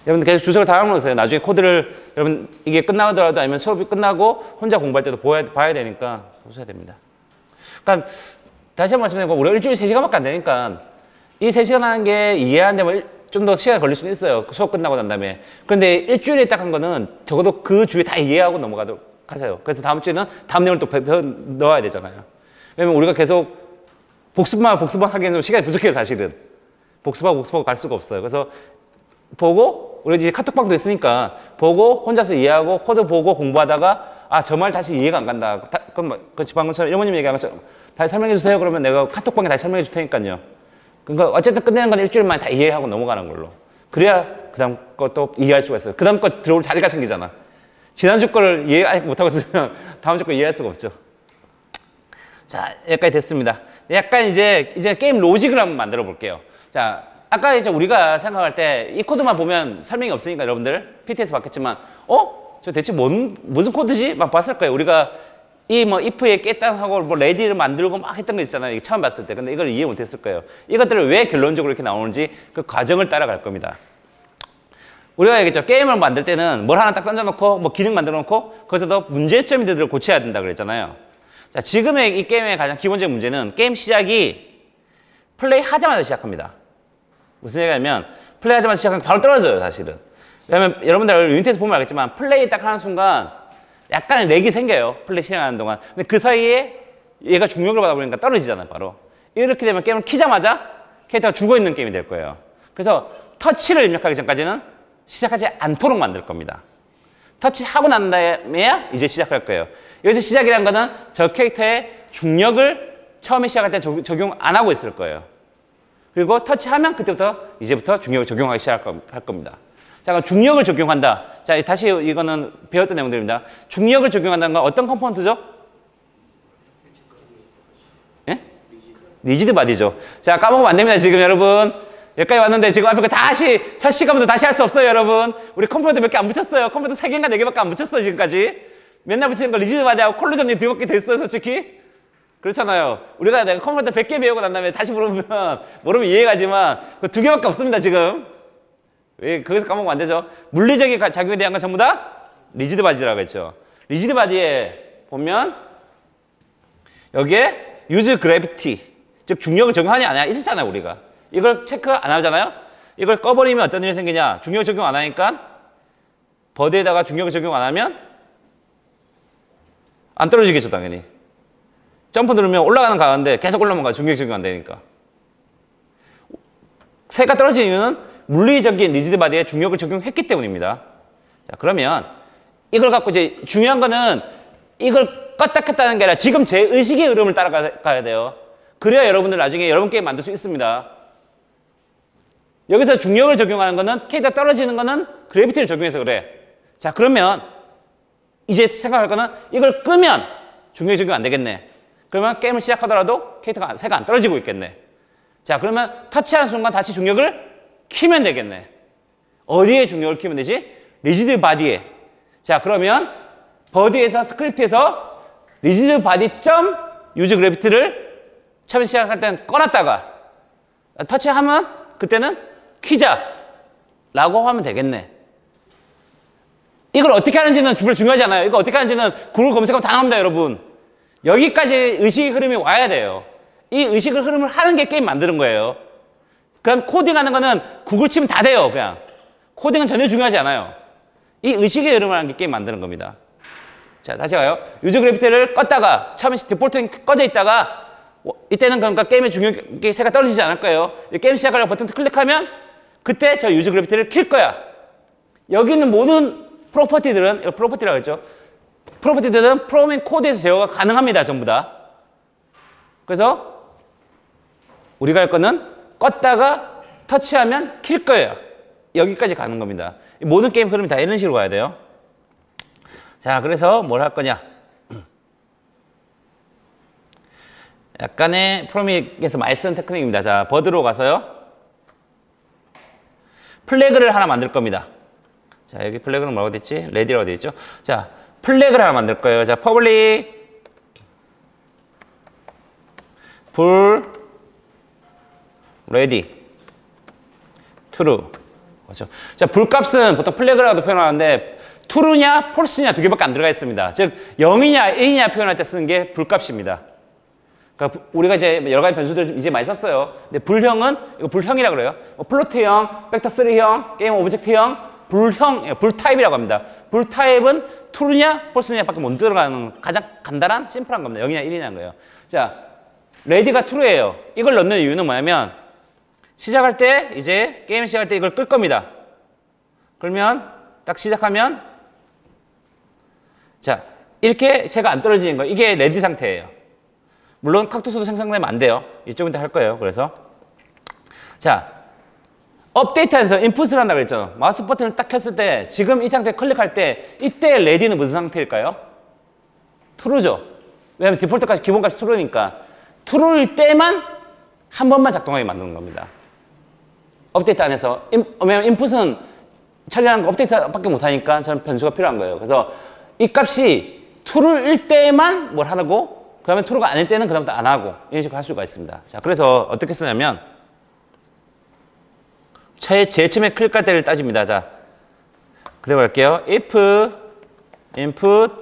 여러분들 계속 주소를 다 넣으세요. 나중에 코드를 여러분 이게 끝나더라도 아니면 수업이 끝나고 혼자 공부할 때도 봐야 되니까 보셔야 됩니다. 그러니까 다시 한번 말씀드리면 우리가 일주일에 3시간밖에 안 되니까 이 3시간 하는 게 이해하는데 좀 더 시간이 걸릴 수도 있어요. 수업 끝나고 난 다음에. 그런데 일주일에 딱 한 거는 적어도 그 주에 다 이해하고 넘어가도록 하세요. 그래서 다음 주에는 다음 내용을 또 넣어야 되잖아요. 왜냐면 우리가 계속 복습만 하기에는 좀 시간이 부족해요, 사실은. 복습하고 갈 수가 없어요. 그래서 보고, 우리 이제 카톡방도 있으니까 보고, 혼자서 이해하고, 코드 보고 공부하다가, 저 말 다시 이해가 안 간다. 그럼, 방금처럼 이모님 얘기한 것처럼 다시 설명해 주세요. 그러면 내가 카톡방에 다시 설명해 줄 테니까요. 그러니까 어쨌든 끝내는 건 일주일 만에 다 이해하고 넘어가는 걸로. 그래야 그 다음 것도 이해할 수가 있어요. 그 다음 거 들어올 자리가 생기잖아. 지난주 거를 이해 못하고 있으면 다음 주 거 이해할 수가 없죠. 자, 여기까지 됐습니다. 약간 이제 게임 로직을 한번 만들어 볼게요. 자, 아까 이제 우리가 생각할 때 이 코드만 보면 설명이 없으니까 여러분들 PT에서 봤겠지만, 저 대체 무슨 코드지? 막 봤을 거예요. 우리가 if에 깼다하고 레디를 만들고 막 했던 거 있잖아요. 처음 봤을 때. 근데 이걸 이해 못 했을 거예요. 이것들을 왜 결론적으로 이렇게 나오는지 그 과정을 따라갈 겁니다. 우리가 얘기했죠. 게임을 만들 때는 뭘 하나 딱 던져놓고 기능 만들어 놓고 거기서 문제점들을 고쳐야 된다 그랬잖아요. 자, 지금의 이 게임의 가장 기본적인 문제는 게임 시작이 플레이 하자마자 시작합니다. 무슨 얘기냐면 플레이 하자마자 시작하면 바로 떨어져요, 사실은. 왜냐면 여러분들 유니티에서 보면 알겠지만 플레이 딱 하는 순간 약간의 렉이 생겨요. 플레이 시작하는 동안. 근데 그 사이에 얘가 중력을 받아보니까 떨어지잖아요, 바로. 이렇게 되면 게임을 키자마자 캐릭터가 죽어있는 게임이 될 거예요. 그래서 터치를 입력하기 전까지는 시작하지 않도록 만들 겁니다. 터치하고 난 다음에야 이제 시작할 거예요. 여기서 시작이라는 거는 저 캐릭터의 중력을 처음에 시작할 때 적용 안 하고 있을 거예요. 그리고 터치하면 그때부터 이제부터 중력을 적용하기 시작할 겁니다. 자, 그럼 중력을 적용한다. 자, 다시 이거는 배웠던 내용들입니다. 중력을 적용한다는 건 어떤 컴포넌트죠? 예? 리지드 바디죠. 자, 까먹으면 안 됩니다, 지금 여러분. 여기까지 왔는데 지금 앞에 거 다시 첫 시간부터 다시 할 수 없어요, 여러분. 우리 컴퓨터 몇 개 안 붙였어요. 컴퓨터 3개인가 4개밖에 안 붙였어요, 지금까지. 맨날 붙이는 거 리지드 바디하고 콜루전이 2개밖에 됐어요, 솔직히. 그렇잖아요. 우리가 내가 컴퓨터 100개 배우고 난 다음에 다시 모르면 이해가지만 그 2개밖에 없습니다, 지금. 왜 거기서 까먹으면 안 되죠? 물리적인 작용에 대한 건 전부 다 리지드 바디라고 했죠. 리지드 바디에 보면 여기에 유즈 그래비티, 즉 중력을 적용하냐 안 하냐 있었잖아요, 우리가. 이걸 체크 안 하잖아요. 이걸 꺼버리면 어떤 일이 생기냐? 중력을 적용 안 하니까 버드에다가 중력을 적용 안 하면 안 떨어지겠죠, 당연히. 점프 누르면 올라가는 가는데 계속 올라가면 가. 중력 적용 안 되니까. 새가 떨어지는 이유는 물리적인 리지드 바디에 중력을 적용했기 때문입니다. 자, 그러면 이걸 갖고 이제 중요한 거는 이걸 껐다 켰다는 게 아니라 지금 제 의식의 흐름을 따라가야 돼요. 그래야 여러분들 나중에 여러분 게임 만들 수 있습니다. 여기서 중력을 적용하는 거는 캐릭터 떨어지는 거는 그래비티를 적용해서 그래. 자, 그러면 이제 생각할 거는 이걸 끄면 중력이 적용 안 되겠네. 그러면 게임을 시작하더라도 캐릭터가 새가 안 떨어지고 있겠네. 자, 그러면 터치하는 순간 다시 중력을 키면 되겠네. 어디에 중력을 키면 되지? 리지드 바디에. 자, 그러면 버디에서 스크립트에서 리지드 바디 점 유즈 그래비티를 처음 시작할 때는 꺼놨다가 터치하면 그때는 키자 라고 하면 되겠네. 이걸 어떻게 하는지는 별로 중요하지 않아요. 이거 어떻게 하는지는 구글 검색하면 다 나옵니다, 여러분. 여기까지 의식의 흐름이 와야 돼요. 이 의식의 흐름을 하는 게 게임 만드는 거예요. 그럼 코딩하는 거는 구글 치면 다 돼요, 그냥. 코딩은 전혀 중요하지 않아요. 이 의식의 흐름을 하는 게 게임 만드는 겁니다. 자, 다시 가요. 유저 그래피티를 껐다가 처음에 디폴트는 꺼져 있다가 이때는 그러니까 게임의 중력이 새가 떨어지지 않을 거예요. 게임 시작하려고 버튼 클릭하면 그때 저 유저 그래피티를 킬 거야. 여기 있는 모든 프로퍼티들은, 이거 프로퍼티라고 했죠. 프로퍼티들은 프로그램 코드에서 제어가 가능합니다, 전부 다. 그래서 우리가 할 거는 껐다가 터치하면 킬 거예요. 여기까지 가는 겁니다. 모든 게임 흐름이 다 이런 식으로 가야 돼요. 자, 그래서 뭘 할 거냐. 약간의 프로그래밍에서 많이 쓰는 테크닉입니다. 자, 버드로 가서요. 플래그를 하나 만들 겁니다. 자, 여기 플래그는 뭐라고 돼 있지? 레디라고 돼 있죠? 자, 플래그를 하나 만들 거예요. 자, public 불 ready true. 그렇죠. 자, 불값은 보통 플래그라고도 표현하는데 true냐 false냐 두 개밖에 안 들어가 있습니다. 즉 0이냐 1이냐 표현할 때 쓰는 게 불값입니다. 그러니까 우리가 이제 여러 가지 변수들 이제 많이 썼어요. 근데 불형은 이거 불형이라고 그래요. 플로트형, 벡터 3형, 게임 오브젝트형, 불형, 불타입이라고 합니다. 불타입은 true냐 false냐밖에 못 들어가는 가장 간단한 심플한 겁니다. 0이냐 1이냐는 거예요. 자, ready가 true예요. 이걸 넣는 이유는 뭐냐면 시작할 때 이제 게임 시작할 때 이걸 끌 겁니다. 그러면 딱 시작하면 자, 이렇게 새가 안 떨어지는 거 이게 레디 상태예요. 물론 칵투스도 생성되면 안 돼요. 이쪽 이따 할 거예요. 그래서 자, 업데이트하면서 인풋을 한다고 그랬죠. 마우스 버튼을 딱 켰을 때 지금 이 상태 클릭할 때 이때 레디는 무슨 상태일까요? true죠. 왜냐하면 디폴트까지 기본값이 true니까 true일 때만 한 번만 작동하게 만드는 겁니다. 업데이트 안에서 왜냐면 인풋은 처리하는 거 업데이트밖에 못하니까 저는 변수가 필요한 거예요. 그래서 이 값이 true일 때만 뭘 하고 그 다음에 true가 아닐 때는 그 다음부터 안 하고 이런 식으로 할 수가 있습니다. 자, 그래서 어떻게 쓰냐면 제일 처음에 클릭할 때를 따집니다. 자, 그대로 갈게요. if input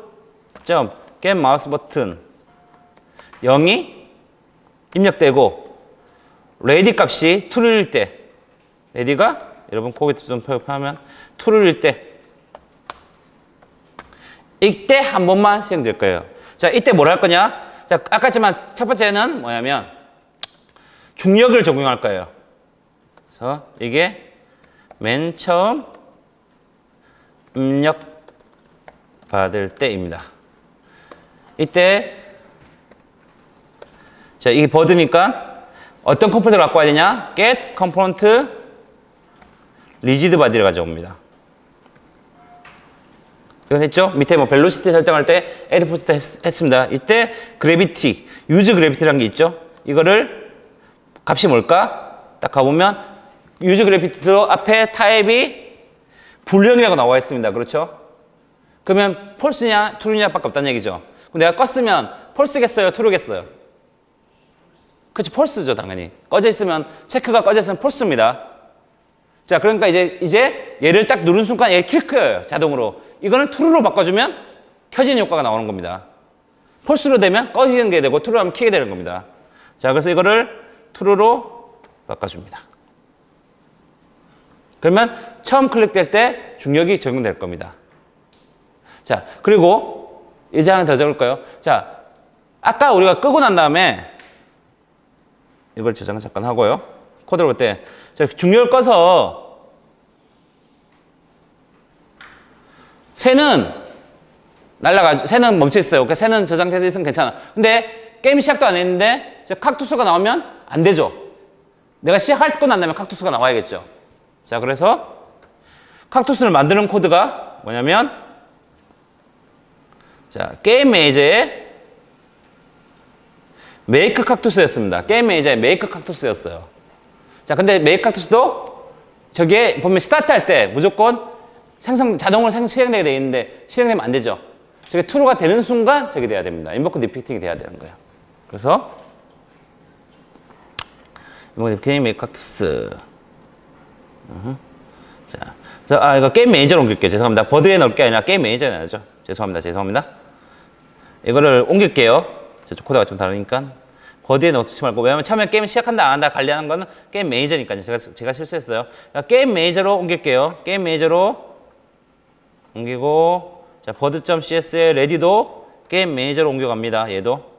get mouse 버튼 0이 입력되고 ready 값이 true일 때 ready가 여러분 거기 좀 표현하면 true일 때 이때 한 번만 시행될 거예요. 자, 이때 뭘 할 거냐? 자, 아까 했지만 첫 번째는 뭐냐면 중력을 적용할 거예요. 그래서 이게 맨 처음 입력 받을 때입니다. 이때 자, 이게 버드니까 어떤 컴포넌트를 갖고 와야 되냐? get component rigid body를 가져옵니다. 이건 했죠? 밑에 뭐 velocity 설정할 때 add post 했습니다. 이때 gravity, use gravity라는 게 있죠? 이거를 값이 뭘까? 딱 가보면 유즈 그래피티도 앞에 타입이 불량이라고 나와 있습니다. 그렇죠? 그러면 폴스냐 트루냐밖에 없다는 얘기죠. 그럼 내가 껐으면 폴스겠어요? 트루겠어요? 그렇지, 폴스죠, 당연히. 꺼져 있으면, 체크가 꺼져 있으면 폴스입니다. 자, 그러니까 이제 얘를 딱 누른 순간 얘를 킬 켜요, 자동으로. 이거는 트루로 바꿔주면 켜지는 효과가 나오는 겁니다. 폴스로 되면 꺼지는 게 되고 트루로 하면 켜게 되는 겁니다. 자, 그래서 이거를 트루로 바꿔줍니다. 그러면 처음 클릭될 때 중력이 적용될 겁니다. 자, 그리고 이제 하나 더 적을까요? 자, 아까 우리가 끄고 난 다음에 이걸 저장 잠깐 하고요. 코드를 볼 때 중력을 꺼서 새는 날라가죠. 새는 멈춰 있어요. 그러니까 새는 저장돼서 있으면 괜찮아. 근데 게임이 시작도 안 했는데 칵투스가 나오면 안 되죠. 내가 시작할 거 난 다음에 칵투스가 나와야겠죠. 자, 그래서 칵투스를 만드는 코드가 뭐냐면 자, 게임 메이저의 메이크 칵투스였습니다. 게임 메이저의 메이크 칵투스였어요. 자, 근데 메이크 칵투스도 저기에 보면 스타트 할 때 무조건 자동으로 실행되게 되어 있는데 실행되면 안 되죠. 저게 true가 되는 순간 저게 돼야 됩니다. 인버크 리피팅이 돼야 되는 거예요. 그래서 인버크 리피팅 메이크 칵투스. 자, 이거 게임 매니저로 옮길게요. 죄송합니다. 버드에 넣을 게 아니라 게임 매니저에 넣어야죠. 죄송합니다. 이거를 옮길게요. 저쪽 코드가 좀 다르니까 버드에 넣지 말고, 왜냐면 처음에 게임 시작한다 안 한다 관리하는 거는 게임 매니저니까요. 제가 실수했어요. 게임 매니저로 옮길게요. 게임 매니저로 옮기고, 자, 버드.cs의 레디도 게임 매니저로 옮겨갑니다. 얘도.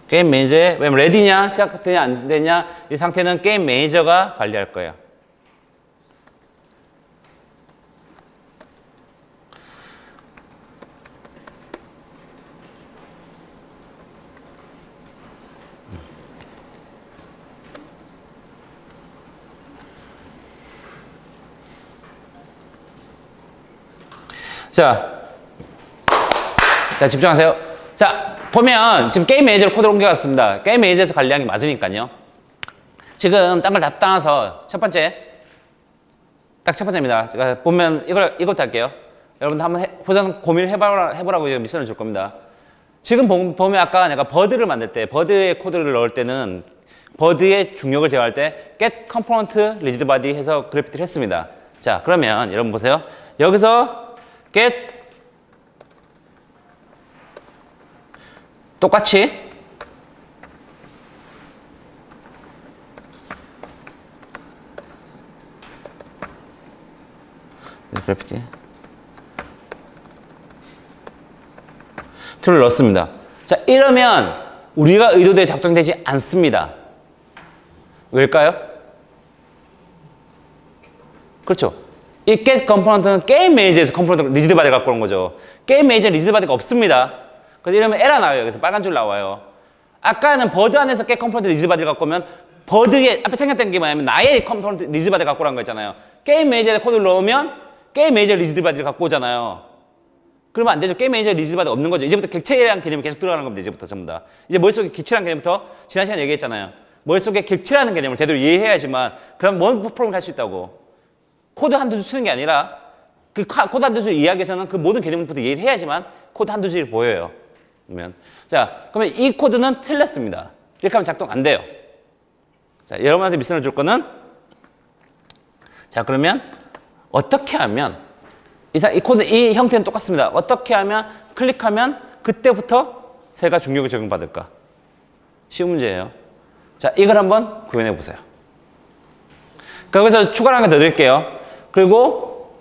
게임 매니저에, 왜냐면 레디냐 시작되냐 안 되냐 이 상태는 게임 매니저가 관리할 거예요. 자, 집중하세요. 자, 보면 지금 게임 매니저로 코드를 옮겨갔습니다. 게임 매니저에서 관리하는 게 맞으니까요. 지금 딴 걸 다 따서 첫 번째입니다. 제가 보면 이것부터 할게요. 여러분들 한번 고민을 해보라고 미션을 줄 겁니다. 지금 보면 아까 내가 버드를 만들 때, 버드에 코드를 넣을 때는 버드의 중력을 제어할 때 get component rigid body 해서 그래피티를 했습니다. 자, 그러면 여러분 보세요. 여기서 get 똑같이 그래피티 툴을 넣었습니다. 자, 이러면 우리가 의도대로 작동되지 않습니다. 왜일까요? 그렇죠. 이 get 컴포넌트는 게임 매니저에서 컴포넌트 리지드 바디 갖고 온 거죠. 게임 매니저 리지드 바디가 없습니다. 그래서 이러면 에러 나와요. 여기서 빨간 줄 나와요. 아까는 버드 안에서 get 컴포넌트 리지드 바디를 갖고 오면 버드에 앞에 생겼던 게 뭐냐면 나의 컴포넌트 리지드 바디 갖고 오란 거 있잖아요. 게임 매니저에 코드를 넣으면 게임 매니저 리지드 바디를 갖고 오잖아요. 그러면 안 되죠. 게임 매니저 리지드 바디 없는 거죠. 이제부터 객체라는 개념이 계속 들어가는 겁니다. 이제부터 전부 다. 이제 머릿속에 객체라는 개념부터 지난 시간에 얘기했잖아요. 머릿속에 객체라는 개념을 제대로 이해해야지만 그럼 뭔 프로그램을 할 수 있다고. 코드 한두 줄 치는 게 아니라 그 코드 한두 줄 이해하기 위해서는 그 모든 개념부터 이해를 해야지만 코드 한두 줄이 보여요. 그러면 그러면 이 코드는 틀렸습니다. 이렇게 하면 작동 안 돼요. 자, 여러분한테 미션을 줄 거는 자, 그러면 어떻게 하면 이 코드 이 형태는 똑같습니다. 어떻게 하면 클릭하면 그때부터 새가 중력을 적용받을까? 쉬운 문제예요. 자, 이걸 한번 구현해 보세요. 거기서 추가로 하나 더 드릴게요. 그리고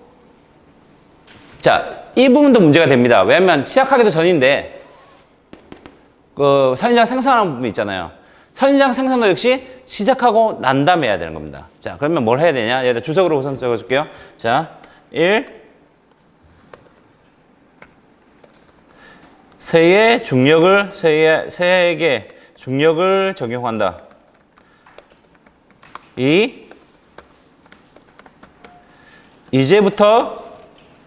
자, 이 부분도 문제가 됩니다. 왜냐하면 시작하기도 전인데 그 선인장 생성하는 부분 있잖아요. 선인장 생성도 역시 시작하고 난 다음에 해야 되는 겁니다. 자, 그러면 뭘 해야 되냐? 얘들 주석으로 우선 적어줄게요. 자, 1 새에게 중력을 적용한다. 2 이제부터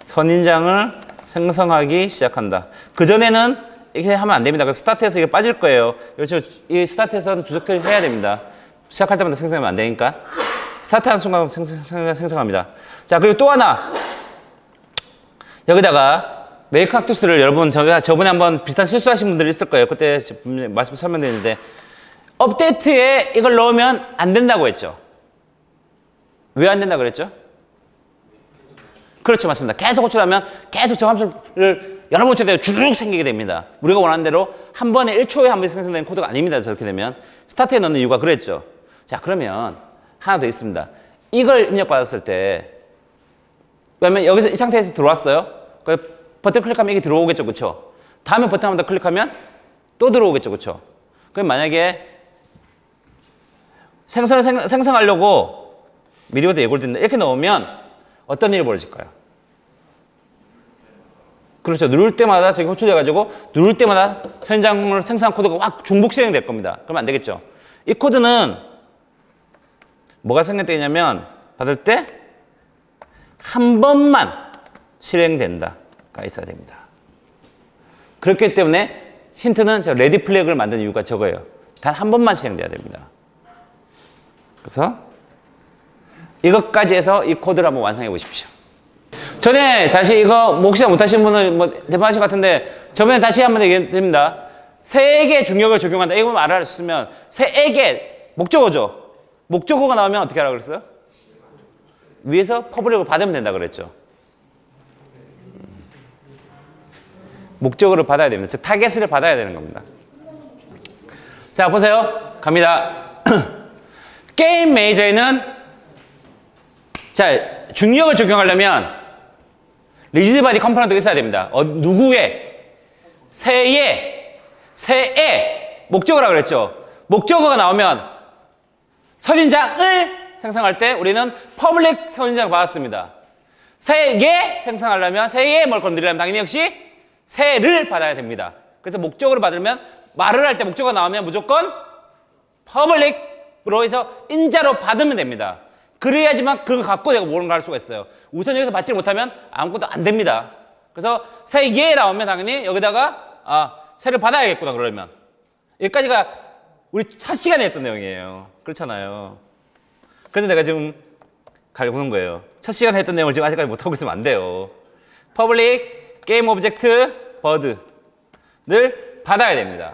선인장을 생성하기 시작한다. 그전에는 이렇게 하면 안 됩니다. 그래서 스타트에서 이게 빠질 거예요. 그렇죠. 이 스타트에서는 주석표를 해야 됩니다. 시작할 때마다 생성하면 안 되니까. 스타트하는 순간 생성합니다. 자, 그리고 또 하나. 여기다가 메이크 학투스를 여러분 저번에 한번 비슷한 실수하신 분들 있을 거예요. 그때 말씀 설명드렸는데 업데이트에 이걸 넣으면 안 된다고 했죠. 왜 안 된다고 그랬죠? 그렇죠. 맞습니다. 계속 호출하면 계속 저 함수를 여러 번 호출해도 쭉 생기게 됩니다. 우리가 원하는 대로 한 번에 1초에 한 번씩 생성되는 코드가 아닙니다. 저렇게 되면. 스타트에 넣는 이유가 그랬죠. 자, 그러면 하나 더 있습니다. 이걸 입력받았을 때 그러면 여기서 이 상태에서 들어왔어요. 버튼 클릭하면 이게 들어오겠죠. 그렇죠? 다음에 버튼 한 번 더 클릭하면 또 들어오겠죠. 그렇죠? 그럼 만약에 생성하려고 미리부터 예고를 드린다. 이렇게 넣으면 어떤 일이 벌어질까요? 그렇죠. 누를 때마다 저기 호출돼가지고 누를 때마다 선인장을 생성한 코드가 확 중복 실행될 겁니다. 그러면 안 되겠죠. 이 코드는 뭐가 생략되냐면 받을 때 한 번만 실행된다가 있어야 됩니다. 그렇기 때문에 힌트는 저 레디 플래그를 만든 이유가 저거예요. 단 한 번만 실행돼야 됩니다. 그래서 이것까지 해서 이 코드를 한번 완성해 보십시오. 전에 다시 이거 혹시나 못하신 분은 뭐 대단하신 것 같은데 저번에 다시 한번 얘기드립니다. 새에게 중력을 적용한다. 이거 알았으면 새에게 목적어죠. 목적어가 나오면 어떻게 하라고 그랬어요? 위에서 퍼블릭을 받으면 된다 그랬죠. 목적어를 받아야 됩니다. 즉 타겟을 받아야 되는 겁니다. 자, 보세요. 갑니다. 게임 메이저에는 자, 중력을 적용하려면 리지드 바디 컴포넌트가 있어야 됩니다. 누구의? 새의 목적어라고 그랬죠. 목적어가 나오면 선인장을 생성할 때 우리는 퍼블릭 선인장을 받았습니다. 새에 생성하려면 새에 뭘 건드리려면 당연히 역시 새를 받아야 됩니다. 그래서 목적어를 받으면 말을 할 때 목적어가 나오면 무조건 퍼블릭으로 해서 인자로 받으면 됩니다. 그래야지만 그거 갖고 내가 뭔가 할 수가 있어요. 우선 여기서 받지 못하면 아무것도 안 됩니다. 그래서 새에 나오면 당연히 여기다가 새를 받아야겠구나 그러면. 여기까지가 우리 첫 시간에 했던 내용이에요. 그렇잖아요. 그래서 내가 지금 가려고 하는 거예요. 첫 시간에 했던 내용을 지금 아직까지 못하고 있으면 안 돼요. 퍼블릭 게임 오브젝트 버드를 받아야 됩니다.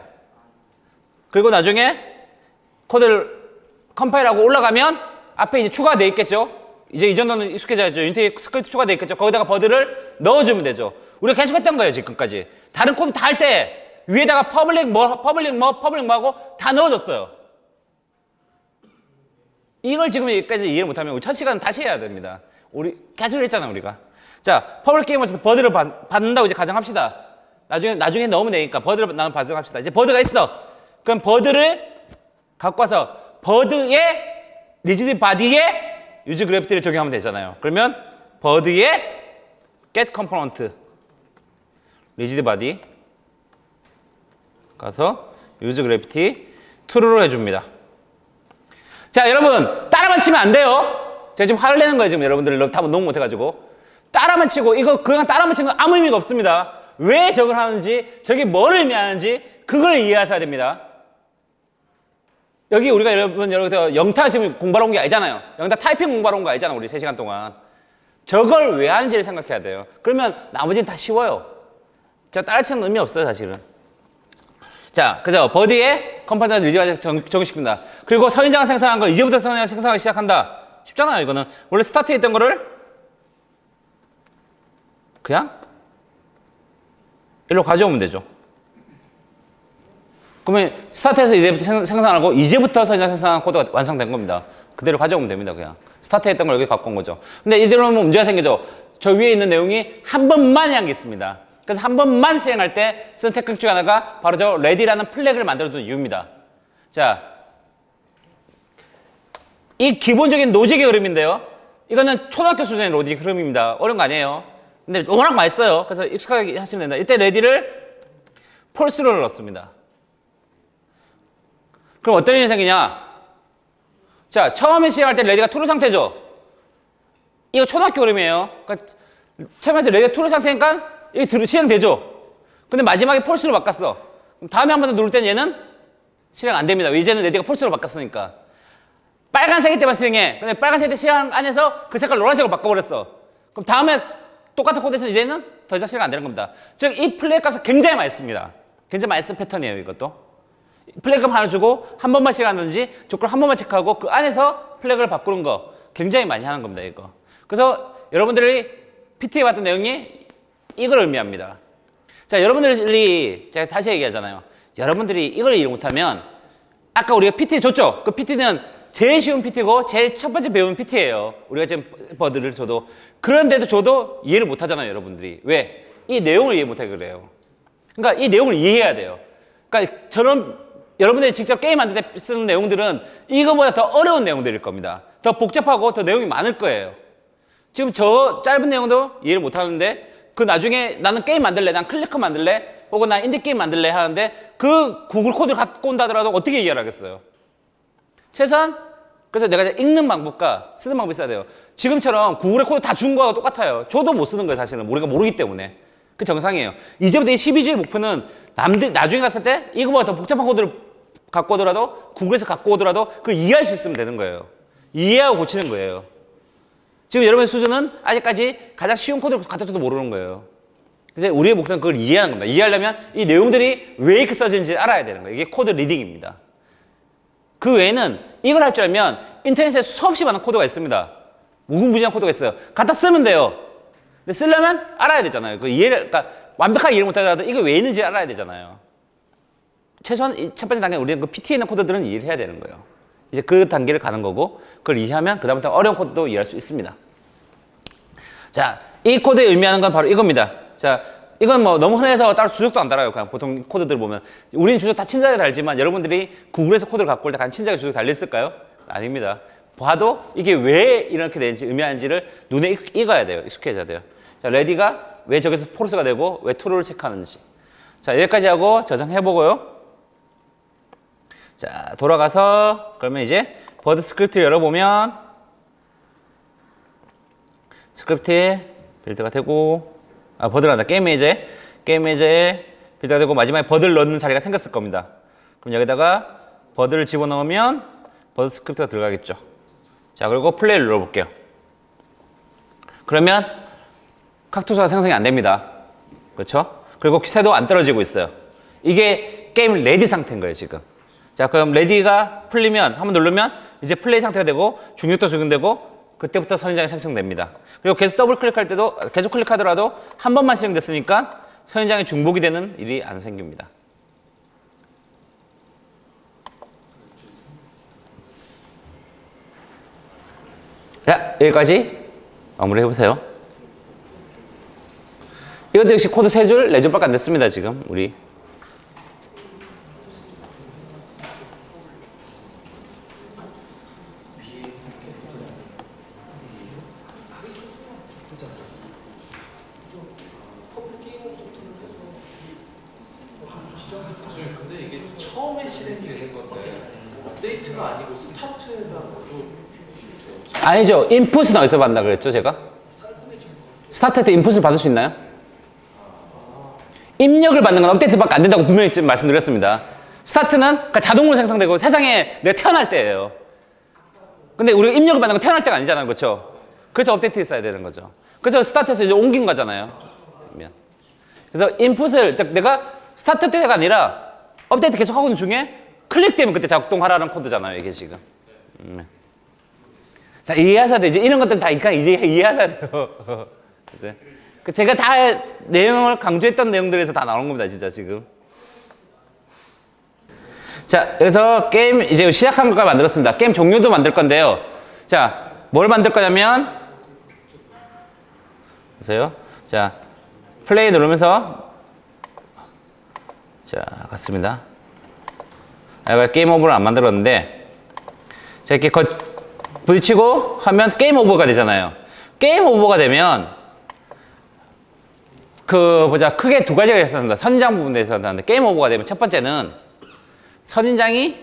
그리고 나중에 코드를 컴파일하고 올라가면 앞에 이제 추가되어 있겠죠. 이제 이 정도는 익숙해져야죠. 유니티 스크립트 추가되어 있겠죠. 거기다가 버드를 넣어주면 되죠. 우리가 계속 했던 거예요, 지금까지. 다른 코드 다 할 때 위에다가 퍼블릭 뭐하고 다 넣어줬어요. 이걸 지금 여기까지 이해를 못하면 우리 첫 시간 다시 해야 됩니다. 우리 계속 이랬잖아, 우리가. 자, 퍼블릭 게임 어쨌든 버드를 받는다고 이제 가정합시다. 나중에 넣으면 되니까 버드를 나는 가정합시다. 이제 버드가 있어. 그럼 버드를 갖고 와서 버드의 리지드 바디에 유즈 그래피티를 적용하면 되잖아요. 그러면 버드에 get component 리지드 바디 가서 유즈 그래피티 true로 해줍니다. 자, 여러분 따라만 치면 안 돼요. 제가 지금 화를 내는 거예요. 지금 여러분들 답은 너무 못해가지고 따라만 치고 이거 그냥 따라만 치는 건 아무 의미가 없습니다. 왜 저걸 하는지 저게 뭐를 의미하는지 그걸 이해하셔야 됩니다. 여기 우리가 여러분 영타 지금 공부하러 온 게 아니잖아요. 영타 타이핑 공부하러 온 거 아니잖아. 우리 3시간 동안. 저걸 왜 하는지를 생각해야 돼요. 그러면 나머지는 다 쉬워요. 저 따라치는 의미 없어요, 사실은. 자, 그죠? 버디에 컴포넌트 리지드 적용시킵니다. 그리고 선인장을 생성한 거 이제부터 선인장을 생성하기 시작한다. 쉽잖아요, 이거는. 원래 스타트에 있던 거를 그냥 일로 가져오면 되죠. 그러면 스타트에서 이제부터 생성하고 이제부터 선인장 생성한 코드가 완성된 겁니다. 그대로 가져오면 됩니다, 그냥. 스타트에 있던 걸 여기 갖고 온 거죠. 근데 이대로 하면 문제가 생기죠. 저 위에 있는 내용이 한 번만 한 게 있습니다. 그래서 한 번만 실행할 때 쓴 테크닉 중에 하나가 바로 저 ready라는 플래그를 만들어둔 이유입니다. 자, 이 기본적인 로직의 흐름인데요. 이거는 초등학교 수준의 로직 흐름입니다. 어려운 거 아니에요. 근데 워낙 많이 써요. 그래서 익숙하게 하시면 된다. 이때 ready를 false로 넣습니다. 그럼 어떤 일이 생기냐? 자, 처음에 시행할 때 ready가 true 상태죠. 이거 초등학교 흐름이에요. 그러니까 처음에 할 때 ready가 true 상태니까 이게 실행되죠. 근데 마지막에 폴스로 바꿨어. 그럼 다음에 한 번 더 누를 때는 얘는 실행 안 됩니다. 이제는 레디가 폴스로 바꿨으니까. 빨간색일 때만 실행해. 근데 빨간색일 때 실행 안에서 그 색깔 노란색으로 바꿔버렸어. 그럼 다음에 똑같은 코드에서는 이제는 더 이상 실행 안 되는 겁니다. 즉, 이 플래그 값을 굉장히 많이 씁니다. 굉장히 많이 쓴 패턴이에요, 이것도. 플래그 값 하나 주고 한 번만 실행하든지 조건 한 번만 체크하고 그 안에서 플래그를 바꾸는 거 굉장히 많이 하는 겁니다, 이거. 그래서 여러분들이 PT에 봤던 내용이 이걸 의미합니다. 자, 여러분들이 제가 다시 얘기하잖아요. 여러분들이 이걸 이해 못하면 아까 우리가 PT 줬죠? 그 PT는 제일 쉬운 PT고 제일 첫 번째 배운 PT예요. 우리가 지금 버드를 줘도. 그런데도 줘도 이해를 못하잖아요, 여러분들이. 왜? 이 내용을 이해 못하게 그래요. 그러니까 이 내용을 이해해야 돼요. 그러니까 저는 여러분들이 직접 게임 만들 때 쓰는 내용들은 이거보다 더 어려운 내용들일 겁니다. 더 복잡하고 더 내용이 많을 거예요. 지금 저 짧은 내용도 이해를 못하는데 그 나중에 나는 게임 만들래, 난 클리커 만들래, 혹은 난 인디게임 만들래 하는데 그 구글 코드를 갖고 온다 하더라도 어떻게 이해를 하겠어요? 최소한 그래서 내가 읽는 방법과 쓰는 방법이 있어야 돼요. 지금처럼 구글의 코드 다 준 거하고 똑같아요. 저도 못 쓰는 거예요, 사실은. 우리가 모르기 때문에. 그 정상이에요. 이제부터 이 12주의 목표는 남들 나중에 갔을 때 이거보다 더 복잡한 코드를 갖고 오더라도 구글에서 갖고 오더라도 그걸 이해할 수 있으면 되는 거예요. 이해하고 고치는 거예요. 지금 여러분의 수준은 아직까지 가장 쉬운 코드를 갖다 줘도 모르는 거예요. 그래서 우리의 목표는 그걸 이해하는 겁니다. 이해하려면 이 내용들이 왜 이렇게 써지는지 알아야 되는 거예요. 이게 코드 리딩입니다. 그 외에는 이걸 할 줄 알면 인터넷에 수없이 많은 코드가 있습니다. 무궁무진한 코드가 있어요. 갖다 쓰면 돼요. 근데 쓰려면 알아야 되잖아요. 그 이해를, 그러니까 완벽하게 이해를 못하더라도 이게 왜 있는지 알아야 되잖아요. 최소한 첫 번째 단계는 우리는 그 PT에 있는 코드들은 이해를 해야 되는 거예요. 이제 그 단계를 가는 거고 그걸 이해하면 그 다음부터 어려운 코드도 이해할 수 있습니다. 자, 이 코드의 의미하는 건 바로 이겁니다. 자, 이건 뭐 너무 흔해서 따로 주석도 안 달아요. 그냥 보통 코드들 보면 우리는 주석 다 친절하게 달지만 여러분들이 구글에서 코드를 갖고 올 때 친절하게 주석 달렸을까요? 아닙니다. 봐도 이게 왜 이렇게 되는지 의미하는지를 눈에 익어야 돼요. 익숙해져야 돼요. 자, 레디가 왜 저기서 폴스가 되고 왜 true를 체크하는지. 자, 여기까지 하고 저장해보고요. 자, 돌아가서 그러면 이제 버드 스크립트 열어보면 스크립트에 빌드가 되고 버드란다. 게임 매니저에 빌드가 되고 마지막에 버드를 넣는 자리가 생겼을 겁니다. 그럼 여기다가 버드를 집어넣으면 버드 스크립트가 들어가겠죠. 자, 그리고 플레이를 눌러볼게요. 그러면 kaktusa가 생성이 안 됩니다. 그렇죠? 그리고 새도 안 떨어지고 있어요. 이게 게임 레디 상태인 거예요, 지금. 자, 그럼 레디가 풀리면 한번 누르면 이제 플레이 상태가 되고 중력도 적용되고 그때부터 선인장이 생성됩니다. 그리고 계속 더블 클릭할 때도 계속 클릭하더라도 한 번만 실행됐으니까 선인장이 중복이 되는 일이 안 생깁니다. 자, 여기까지 마무리 해보세요. 이것도 역시 코드 3줄, 4줄밖에 안 됐습니다, 지금 우리. 근데 이게 처음에 실행되는 건데 업데이트가 아니고 스타트에다가 아니죠. 인풋은 어디서 받는다 그랬죠, 제가? 스타트 때 인풋을 받을 수 있나요? 입력을 받는 건 업데이트밖에 안 된다고 분명히 말씀드렸습니다. 스타트는 그러니까 자동으로 생성되고 세상에 내가 태어날 때예요. 근데 우리가 입력을 받는 건 태어날 때가 아니잖아요, 그렇죠? 그래서 업데이트 있어야 되는 거죠. 그래서 스타트에서 이제 옮긴 거잖아요. 그래서 인풋을 내가 스타트 때가 아니라 업데이트 계속 하고 있는 중에 클릭되면 그때 작동하라는 코드잖아요, 이게 지금. 자, 이해하셔야 돼요. 이제 이런 것들은 다 이제 이해하셔야 돼요. 이제 제가 다 내용을 강조했던 내용들에서 다 나오는 겁니다, 진짜 지금. 자, 여기서 게임 이제 시작한 것까지 만들었습니다. 게임 종료도 만들 건데요. 자, 뭘 만들 거냐면, 보세요. 자, 플레이 누르면서, 자, 갔습니다. 내가 게임 오버를 안 만들었는데, 자, 이렇게 부딪히고 하면 게임 오버가 되잖아요. 게임 오버가 되면, 크게 두 가지가 있었습니다. 선인장 부분에 있었는데, 게임 오버가 되면 첫 번째는 선인장이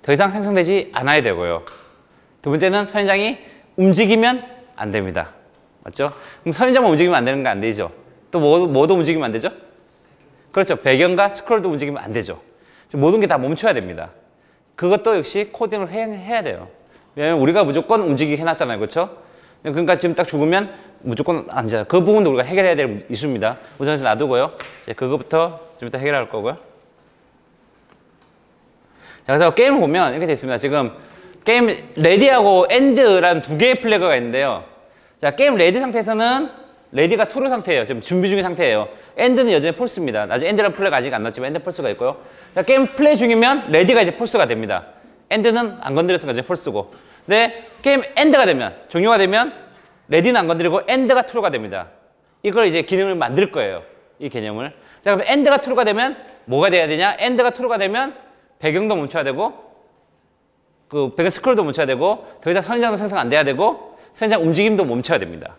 더 이상 생성되지 않아야 되고요. 두 번째는 선인장이 움직이면 안 됩니다. 맞죠? 그럼 선인장만 움직이면 안 되는 거 안 되죠? 또 뭐도 움직이면 안 되죠? 그렇죠. 배경과 스크롤도 움직이면 안 되죠. 모든 게 다 멈춰야 됩니다. 그것도 역시 코딩을 해야 돼요. 왜냐면 우리가 무조건 움직이게 해놨잖아요. 그렇죠? 그러니까 지금 딱 죽으면 무조건 앉아요. 그 부분도 우리가 해결해야 될 이슈입니다. 우선 놔두고요. 이제 그거부터 좀 이따 해결할 거고요. 자, 그래서 게임을 보면 이렇게 되어 있습니다. 지금 게임 레디하고 엔드라는 두 개의 플래그가 있는데요. 자, 게임 레디 상태에서는 레디가 true 상태예요. 지금 준비 중인 상태예요. 엔드는 여전히 false입니다. 나중에 엔드라는 플래그 아직 안 넣었지만 엔드 false가 있고요. 자, 게임 플레이 중이면 레디가 이제 false가 됩니다. 엔드는 안 건드렸으니까 이제 false고. 근데 게임 엔드가 되면, 종료가 되면 레디는 안 건드리고 엔드가 true가 됩니다. 이걸 이제 기능을 만들 거예요. 이 개념을. 자, 그럼 엔드가 true가 되면 뭐가 돼야 되냐? 엔드가 true가 되면 배경도 멈춰야 되고 그 배경 스크롤도 멈춰야 되고 더 이상 선인장도 생성 안 돼야 되고 선인장 움직임도 멈춰야 됩니다.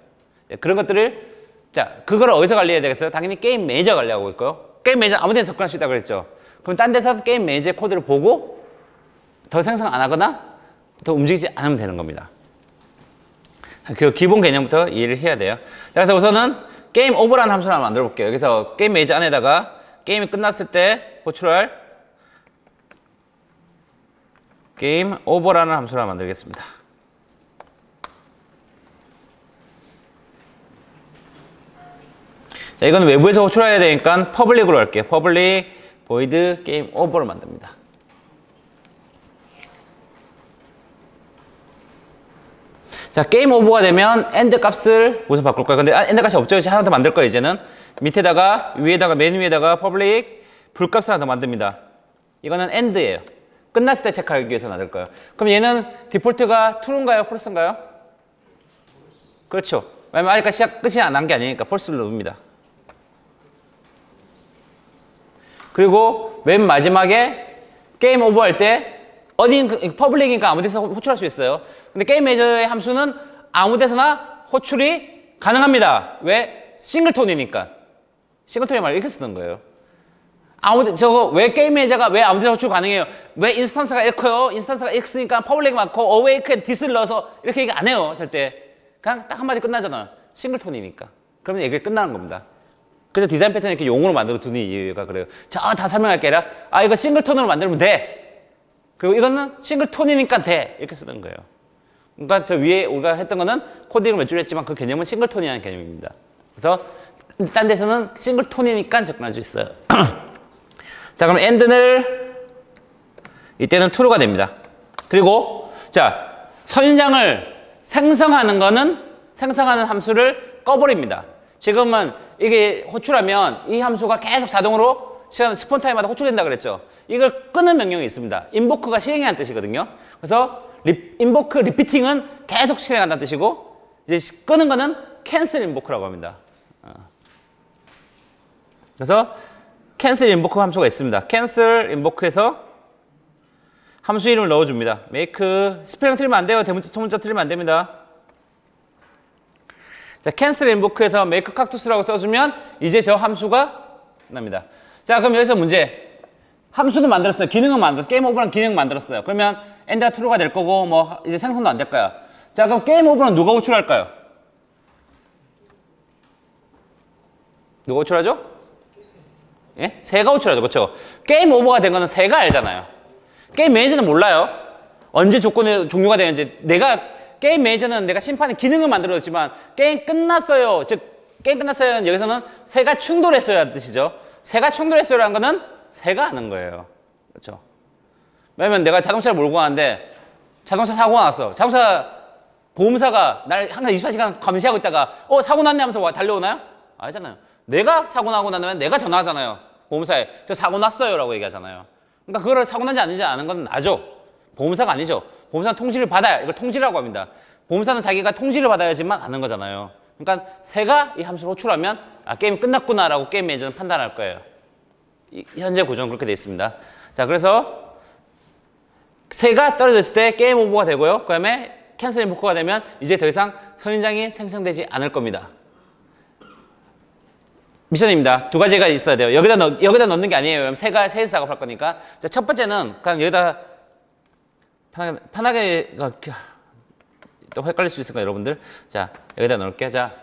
그런 것들을 자 그걸 어디서 관리해야 되겠어요? 당연히 게임 매니저 관리하고 있고요. 게임 매니저 아무 데나 접근할 수 있다고 그랬죠. 그럼 딴 데서 게임 매니저의 코드를 보고 더 생성 안 하거나 더 움직이지 않으면 되는 겁니다. 그 기본 개념부터 이해를 해야 돼요. 자, 그래서 우선은 게임 오버라는 함수를 하나 만들어 볼게요. 여기서 게임 매니저 안에다가 게임이 끝났을 때 호출할 게임 오버라는 함수를 하나 만들겠습니다. 자, 이건 외부에서 호출해야 되니까 퍼블릭으로 할게요. 퍼블릭 void 게임 오버를 만듭니다. 자, 게임 오버가 되면 end 값을 무슨 바꿀 거예요? 근데 end 값이 없죠. 하나 더 만들 거예요. 이제는 밑에다가 위에다가 맨 위에다가 퍼블릭 불값을 하나 더 만듭니다. 이거는 end예요. 끝났을 때 체크하기 위해서 만들 거예요. 그럼 얘는 디폴트가 true인가요? false인가요? 그렇죠. 왜냐면 아직까지 끝이 안 난 게 아니니까 false를 넣습니다. 그리고 맨 마지막에 게임 오버 할 때 퍼블릭이니까 아무 데서 호출할 수 있어요. 근데 게임 매니저의 함수는 아무 데서나 호출이 가능합니다. 왜? 싱글톤이니까. 싱글톤이 말을 이렇게 쓰는 거예요. 저거 왜 게임 매니저가 왜 아무 데서 호출 가능해요? 왜 인스턴스가 이렇게 커요? 인스턴스가 X니까 퍼블릭 많고 어웨이크 앤 디스를 넣어서 이렇게 얘기 안 해요. 절대. 그냥 딱 한마디 끝나잖아요. 싱글톤이니까. 그러면 얘기 끝나는 겁니다. 그래서 디자인 패턴을 이렇게 용어로 만들어 두는 이유가 그래요. 자, 다 설명할 게 아니라 이거 싱글톤으로 만들면 돼. 그리고 이거는 싱글톤이니까 돼. 이렇게 쓰는 거예요. 그러니까 저 위에 우리가 했던 거는 코딩을 몇 줄 했지만 그 개념은 싱글톤이라는 개념입니다. 그래서 딴 데서는 싱글톤이니까 접근할 수 있어요. 자, 그럼 end는 이때는 true가 됩니다. 그리고 자, 선인장을 생성하는 거는 생성하는 함수를 꺼버립니다. 지금은 이게 호출하면 이 함수가 계속 자동으로 시간 스폰 타임마다 호출된다 그랬죠. 이걸 끄는 명령이 있습니다. invoke가 실행하는 뜻이거든요. 그래서 invoke repeating은 계속 실행한다는 뜻이고 이제 끄는 거는 cancel invoke라고 합니다. 그래서 cancel invoke 함수가 있습니다. cancel invoke에서 함수 이름을 넣어줍니다. make 스펠링 틀리면 안 돼요. 대문자 소문자 틀리면 안 됩니다. 자, cancel invoke에서 make cactus라고 써주면 이제 저 함수가 납니다. 자, 그럼 여기서 문제. 함수도 만들었어요. 기능은 만들었어요. 게임 오버는 기능 만들었어요. 그러면 end가 true가 될 거고 뭐 이제 생성도 안 될 거야. 자, 그럼 게임 오버는 누가 호출할까요? 누가 호출하죠? 예? 새가 호출하죠. 그렇죠? 게임 오버가 된 거는 새가 알잖아요. 게임 매니저는 몰라요. 언제 조건이 종료가 되는지. 게임 매니저는 내가 심판의 기능을 만들었지만 게임 끝났어요. 즉 게임 끝났어요. 여기서는 새가 충돌했어야 하는 뜻이죠. 새가 충돌했어요라는 거는 새가 하는 거예요. 그렇죠? 왜냐면 내가 자동차를 몰고 가는데 자동차 사고가 났어. 자동차 보험사가 날 항상 24시간 감시하고 있다가 사고 났네 하면서 달려오나요? 아니잖아요. 내가 사고 나고 나면 내가 전화하잖아요. 보험사에 저 사고 났어요 라고 얘기하잖아요. 그러니까 그거를 사고 난지 아닌지 아는 건 나죠. 보험사가 아니죠. 보험사는 통지를 받아야 이걸 통지라고 합니다. 보험사는 자기가 통지를 받아야지만 아는 거잖아요. 그러니까 새가 이 함수를 호출하면 게임이 끝났구나 라고 게임 매니저는 판단할 거예요. 현재 구조는 그렇게 되어 있습니다. 자, 그래서 새가 떨어졌을 때 게임 오버가 되고요. 그 다음에 캔슬 인보커가 되면 이제 더 이상 선인장이 생성되지 않을 겁니다. 미션입니다. 두 가지가 있어야 돼요. 여기다 넣는 게 아니에요. 왜냐면 새가 새에서 작업할 거니까. 자, 첫 번째는 그냥 여기다 편하게 또 헷갈릴 수 있으니까 여러분들. 자, 여기다 넣을게요. 자,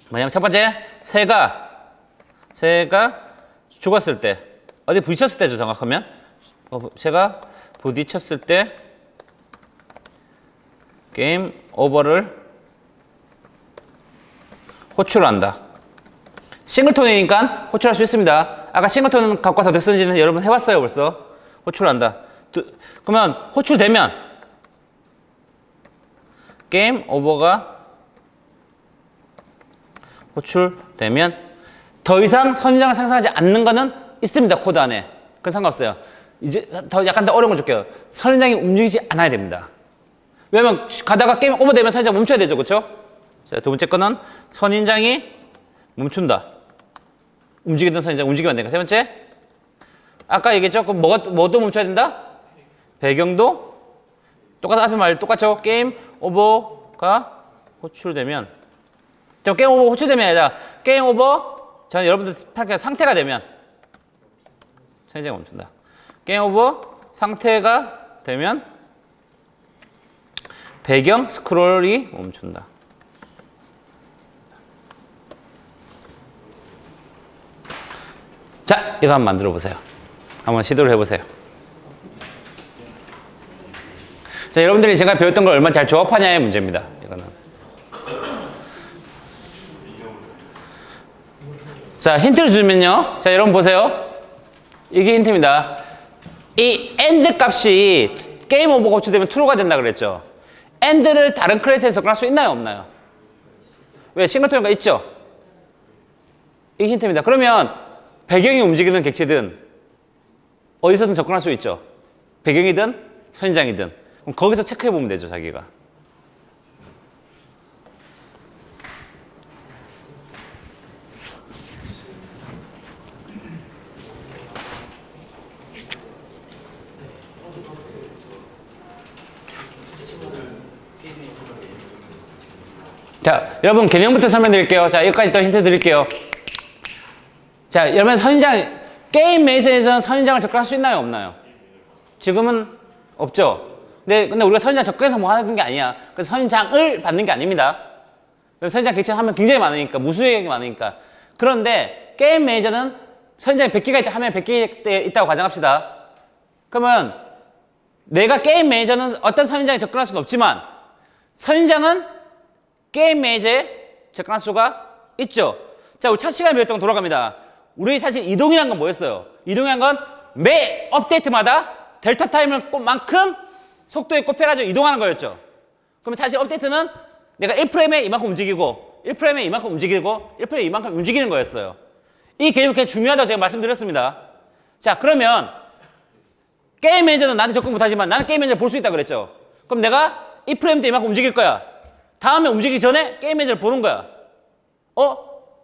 뭐냐면 첫 번째 새가 죽었을 때 어디 부딪혔을 때죠 정확하면. 제가 부딪혔을 때 게임 오버를 호출한다. 싱글톤이니까 호출할 수 있습니다. 아까 싱글톤 갖고 와서 어떻게 쓰는지는 여러분 해봤어요 벌써. 호출한다. 그러면 호출되면 게임 오버가 호출되면 더 이상 선인장을 생성하지 않는 거는 있습니다. 코드 안에. 그건 상관없어요. 이제 약간 더 어려운 걸 줄게요. 선인장이 움직이지 않아야 됩니다. 왜냐면 가다가 게임 오버되면 선인장 멈춰야 되죠. 그렇죠? 자, 두 번째 거는 선인장이 멈춘다. 움직이던 선인장 움직이면 안 되니까. 세 번째, 아까 얘기했죠? 그럼 뭐도 멈춰야 된다? 배경도 앞에 말 똑같죠? 게임 오버가 호출되면, 게임 오버 호출되면 아니라 게임 오버, 저는 여러분들 상태가 되면 선인장이 멈춘다. 게임 오버 상태가 되면 배경 스크롤이 멈춘다. 자, 이거 한번 만들어 보세요. 한번 시도를 해보세요. 자, 여러분들이 제가 배웠던 걸 얼마나 잘 조합하냐의 문제입니다. 이거는. 자, 힌트를 주면요. 자, 여러분 보세요. 이게 힌트입니다. 이 AND 값이 게임 오버가 호출되면 true가 된다 그랬죠. AND를 다른 클래스에서 접근할 수 있나요, 없나요? 왜? 싱글톤이가 있죠? 이게 힌트입니다. 그러면 배경이 움직이는 객체든 어디서든 접근할 수 있죠. 배경이든 선인장이든. 그럼 거기서 체크해 보면 되죠, 자기가. 자, 여러분 개념부터 설명드릴게요. 자, 여기까지 또 힌트 드릴게요. 자, 여러분 선인장, 게임 메이션에서는 선인장을 접근할 수 있나요, 없나요? 지금은 없죠. 근데 우리가 선인장 접근해서 뭐 하는 게 아니야. 그래서 선인장을 받는 게 아닙니다. 선인장 객체 하면 굉장히 많으니까, 무수히 많으니까. 그런데 게임 메이저는 선인장이 100개가 있다 하면 100개 있다고 가정합시다. 그러면 내가 게임 메이저는 어떤 선인장에 접근할 수는 없지만 선인장은 게임 메이저에 접근할 수가 있죠. 자, 우리 첫 시간에 배웠던 거 돌아갑니다. 우리 사실 이동이란 건 뭐였어요? 이동이란 건 매 업데이트마다 델타 타임을 만큼 속도에 곱해가지고 이동하는 거였죠. 그럼 사실 업데이트는 내가 1프레임에 이만큼 움직이고 1프레임에 이만큼 움직이고 1프레임에 이만큼 움직이는 거였어요. 이 개념이 굉장히 중요하다고 제가 말씀드렸습니다. 자, 그러면 게임 매니저는 나한테 접근 못하지만 나는 게임 매니저를 볼 수 있다 그랬죠. 그럼 내가 이 프레임 때 이만큼 움직일 거야. 다음에 움직이기 전에 게임 매니저를 보는 거야.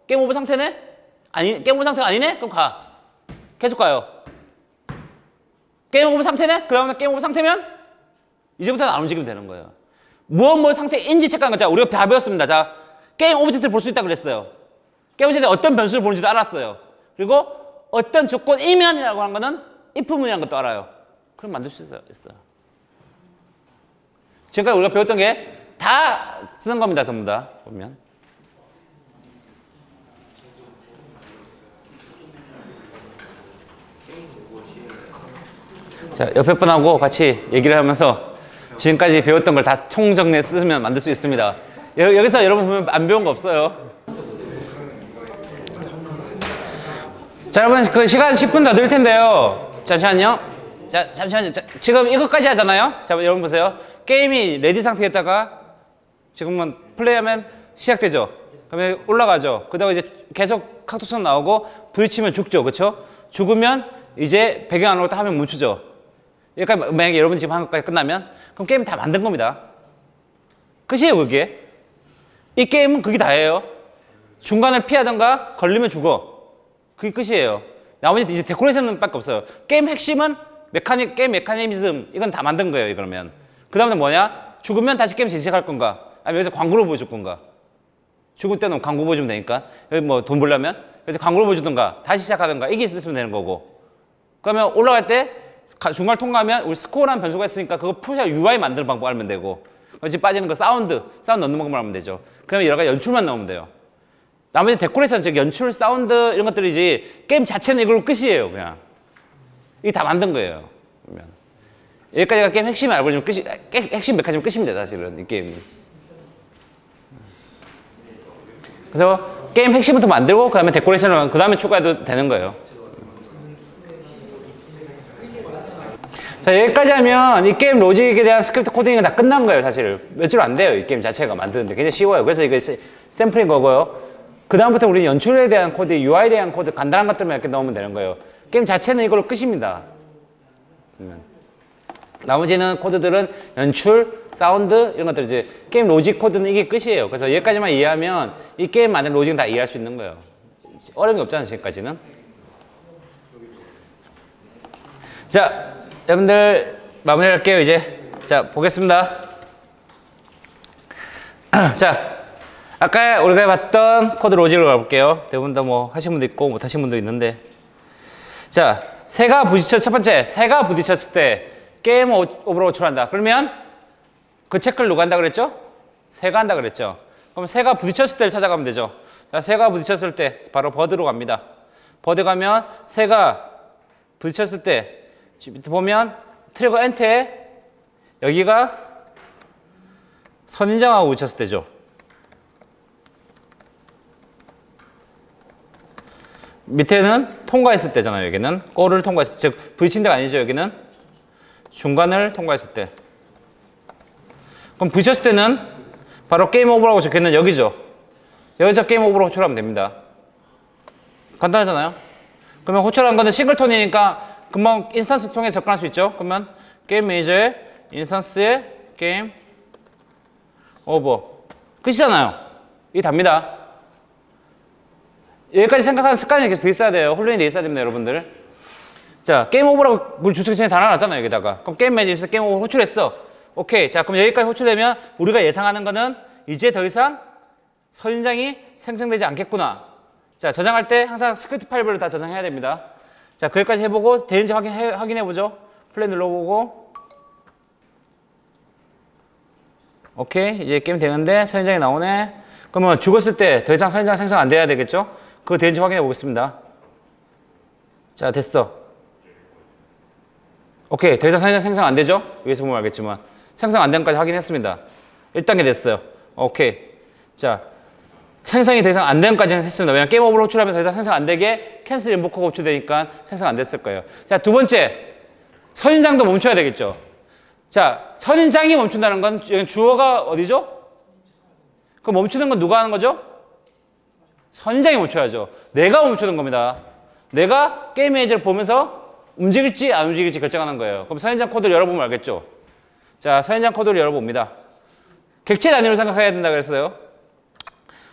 게임 오버 상태네? 게임 오버 상태가 아니네? 그럼 가. 계속 가요. 게임 오버 상태네? 그 다음에 게임 오버 상태면 이제부터는 안 움직이면 되는 거예요. 무엇 상태인지 체크하는 거죠. 우리가 다 배웠습니다. 자, 게임 오브젝트를 볼 수 있다 그랬어요. 게임 오브젝트에 어떤 변수를 보는지도 알았어요. 그리고 어떤 조건이면이라고 하는 거는 if문이라는 것도 알아요. 그럼 만들 수 있어요. 지금까지 우리가 배웠던 게 다 쓰는 겁니다. 전부 다 보면. 자, 옆에 분하고 같이 얘기를 하면서 지금까지 배웠던 걸 다 총정리해 쓰면 만들 수 있습니다. 여기서 여러분 보면 안 배운 거 없어요. 자, 여러분 그 시간 10분 더 드릴 텐데요. 잠시만요. 자, 잠시만요. 자, 지금 이것까지 하잖아요. 자, 여러분 보세요. 게임이 레디 상태였다가 지금은 플레이하면 시작되죠. 그러면 올라가죠. 그다음에 이제 계속 카톡선 나오고 부딪히면 죽죠. 그렇죠? 죽으면 이제 배경 안으로 딱 하면 멈추죠. 그러니까 만약에 여러분이 지금 한 것까지 끝나면 그럼 게임 다 만든 겁니다. 끝이에요, 그게. 이 게임은 그게 다예요. 중간을 피하던가 걸리면 죽어. 그게 끝이에요. 나머지 이제 데코레이션은 밖에 없어요. 게임 핵심은 게임 메커니즘 이건 다 만든 거예요, 그러면. 그 다음에 뭐냐? 죽으면 다시 게임 재시작할 건가? 아니면 여기서 광고로 보여줄 건가? 죽을 때는 광고 보여주면 되니까. 여기 뭐 돈 벌려면 여기서 광고로 보여주던가 다시 시작하던가 이게 있으면 되는 거고. 그러면 올라갈 때 중간을 통과하면 우리 스코어라는 변수가 있으니까 그거 표시할 UI 만드는 방법 알면 되고 지금 빠지는 거 사운드 넣는 방법 알면 되죠. 그러면 여러 가지 연출만 넣으면 돼요. 나머지 데코레이션, 즉 연출, 사운드 이런 것들이지 게임 자체는 이걸로 끝이에요. 그냥 이게 다 만든 거예요. 그러면 여기까지가 게임 핵심을 알고 있으면 끝이, 핵심 메커니즘 끝입니다. 사실은 이 게임이. 그래서 게임 핵심부터 만들고 그 다음에 데코레이션을 그 다음에 추가해도 되는 거예요. 자, 여기까지 하면 이 게임 로직에 대한 스크립트 코딩은 다 끝난 거예요. 사실 몇 줄 안 돼요. 이 게임 자체가 만드는데 굉장히 쉬워요. 그래서 이거 샘플인 거고요. 그 다음부터 우리는 연출에 대한 코드, UI에 대한 코드, 간단한 것들만 이렇게 넣으면 되는 거예요. 게임 자체는 이걸로 끝입니다. 나머지는 코드들은 연출, 사운드 이런 것들 이제 게임 로직 코드는 이게 끝이에요. 그래서 여기까지만 이해하면 이 게임 만든 로직은 다 이해할 수 있는 거예요. 어려움이 없잖아요. 지금까지는. 자, 여러분들 마무리할게요. 이제 자 보겠습니다. 자, 아까 우리가 봤던 코드 로직으로 가볼게요. 대부분 다 뭐 하신 분도 있고 못 하신 분도 있는데, 자, 첫 번째 새가 부딪혔을 때 게임 오버로 호출한다. 그러면 그 체크를 누가 한다 그랬죠? 새가 한다 그랬죠. 그럼 새가 부딪혔을 때를 찾아가면 되죠. 자, 새가 부딪혔을 때 바로 버드로 갑니다. 버드 가면 새가 부딪혔을 때 밑에 보면 트리거 엔터에 여기가 선인장하고 부딪혔을 때죠. 밑에는 통과했을 때잖아요. 여기는 골을 통과했을 때, 즉 부딪힌 데가 아니죠. 여기는 중간을 통과했을 때. 그럼 부딪혔을 때는 바로 게임 오버라고 적혀있는 여기죠. 여기서 게임 오버로 호출하면 됩니다. 간단하잖아요. 그러면 호출한 거는 싱글톤이니까 금방 인스턴스 통해서 접근할 수 있죠. 그러면 게임 매니저의 인스턴스의 게임 오버 끝이잖아요. 이게 답니다. 여기까지 생각하는 습관이 계속 돼 있어야 돼요. 훈련이 돼 있어야 됩니다, 여러분들. 자, 게임 오버라고 물 주석 전에 다 나눴잖아요, 여기다가. 그럼 게임 매니저에서 게임 오버 호출했어. 오케이. 자, 그럼 여기까지 호출되면 우리가 예상하는 거는 이제 더 이상 선인장이 생성되지 않겠구나. 자, 저장할 때 항상 스크립트 파일별로 다 저장해야 됩니다. 자, 거기까지 해보고 되는지 확인해보죠. 플레이 눌러보고. 오케이. 이제 게임 되는데 선인장이 나오네. 그러면 죽었을 때 더 이상 선인장 생성 안 돼야 되겠죠? 그거 되는지 확인해 보겠습니다. 자, 됐어. 오케이. 더 이상 선인장 생성 안 되죠? 위에서 보면 알겠지만. 생성 안 된 것까지 확인했습니다. 1단계 됐어요. 오케이. 자, 생성이 더 이상 안 된 것까지는 했습니다. 왜냐면 게임 오버로 호출하면 더 이상 생성 안 되게 캔슬 인보커가 호출되니까 생성 안 됐을 거예요. 자, 두 번째. 선인장도 멈춰야 되겠죠? 자, 선인장이 멈춘다는 건 주어가 어디죠? 그 멈추는 건 누가 하는 거죠? 선인장이 멈춰야죠. 내가 멈추는 겁니다. 내가 게임 매니저를 보면서 움직일지 안 움직일지 결정하는 거예요. 그럼 선인장 코드를 열어보면 알겠죠? 자, 선인장 코드를 열어봅니다. 객체 단위로 생각해야 된다고 그랬어요.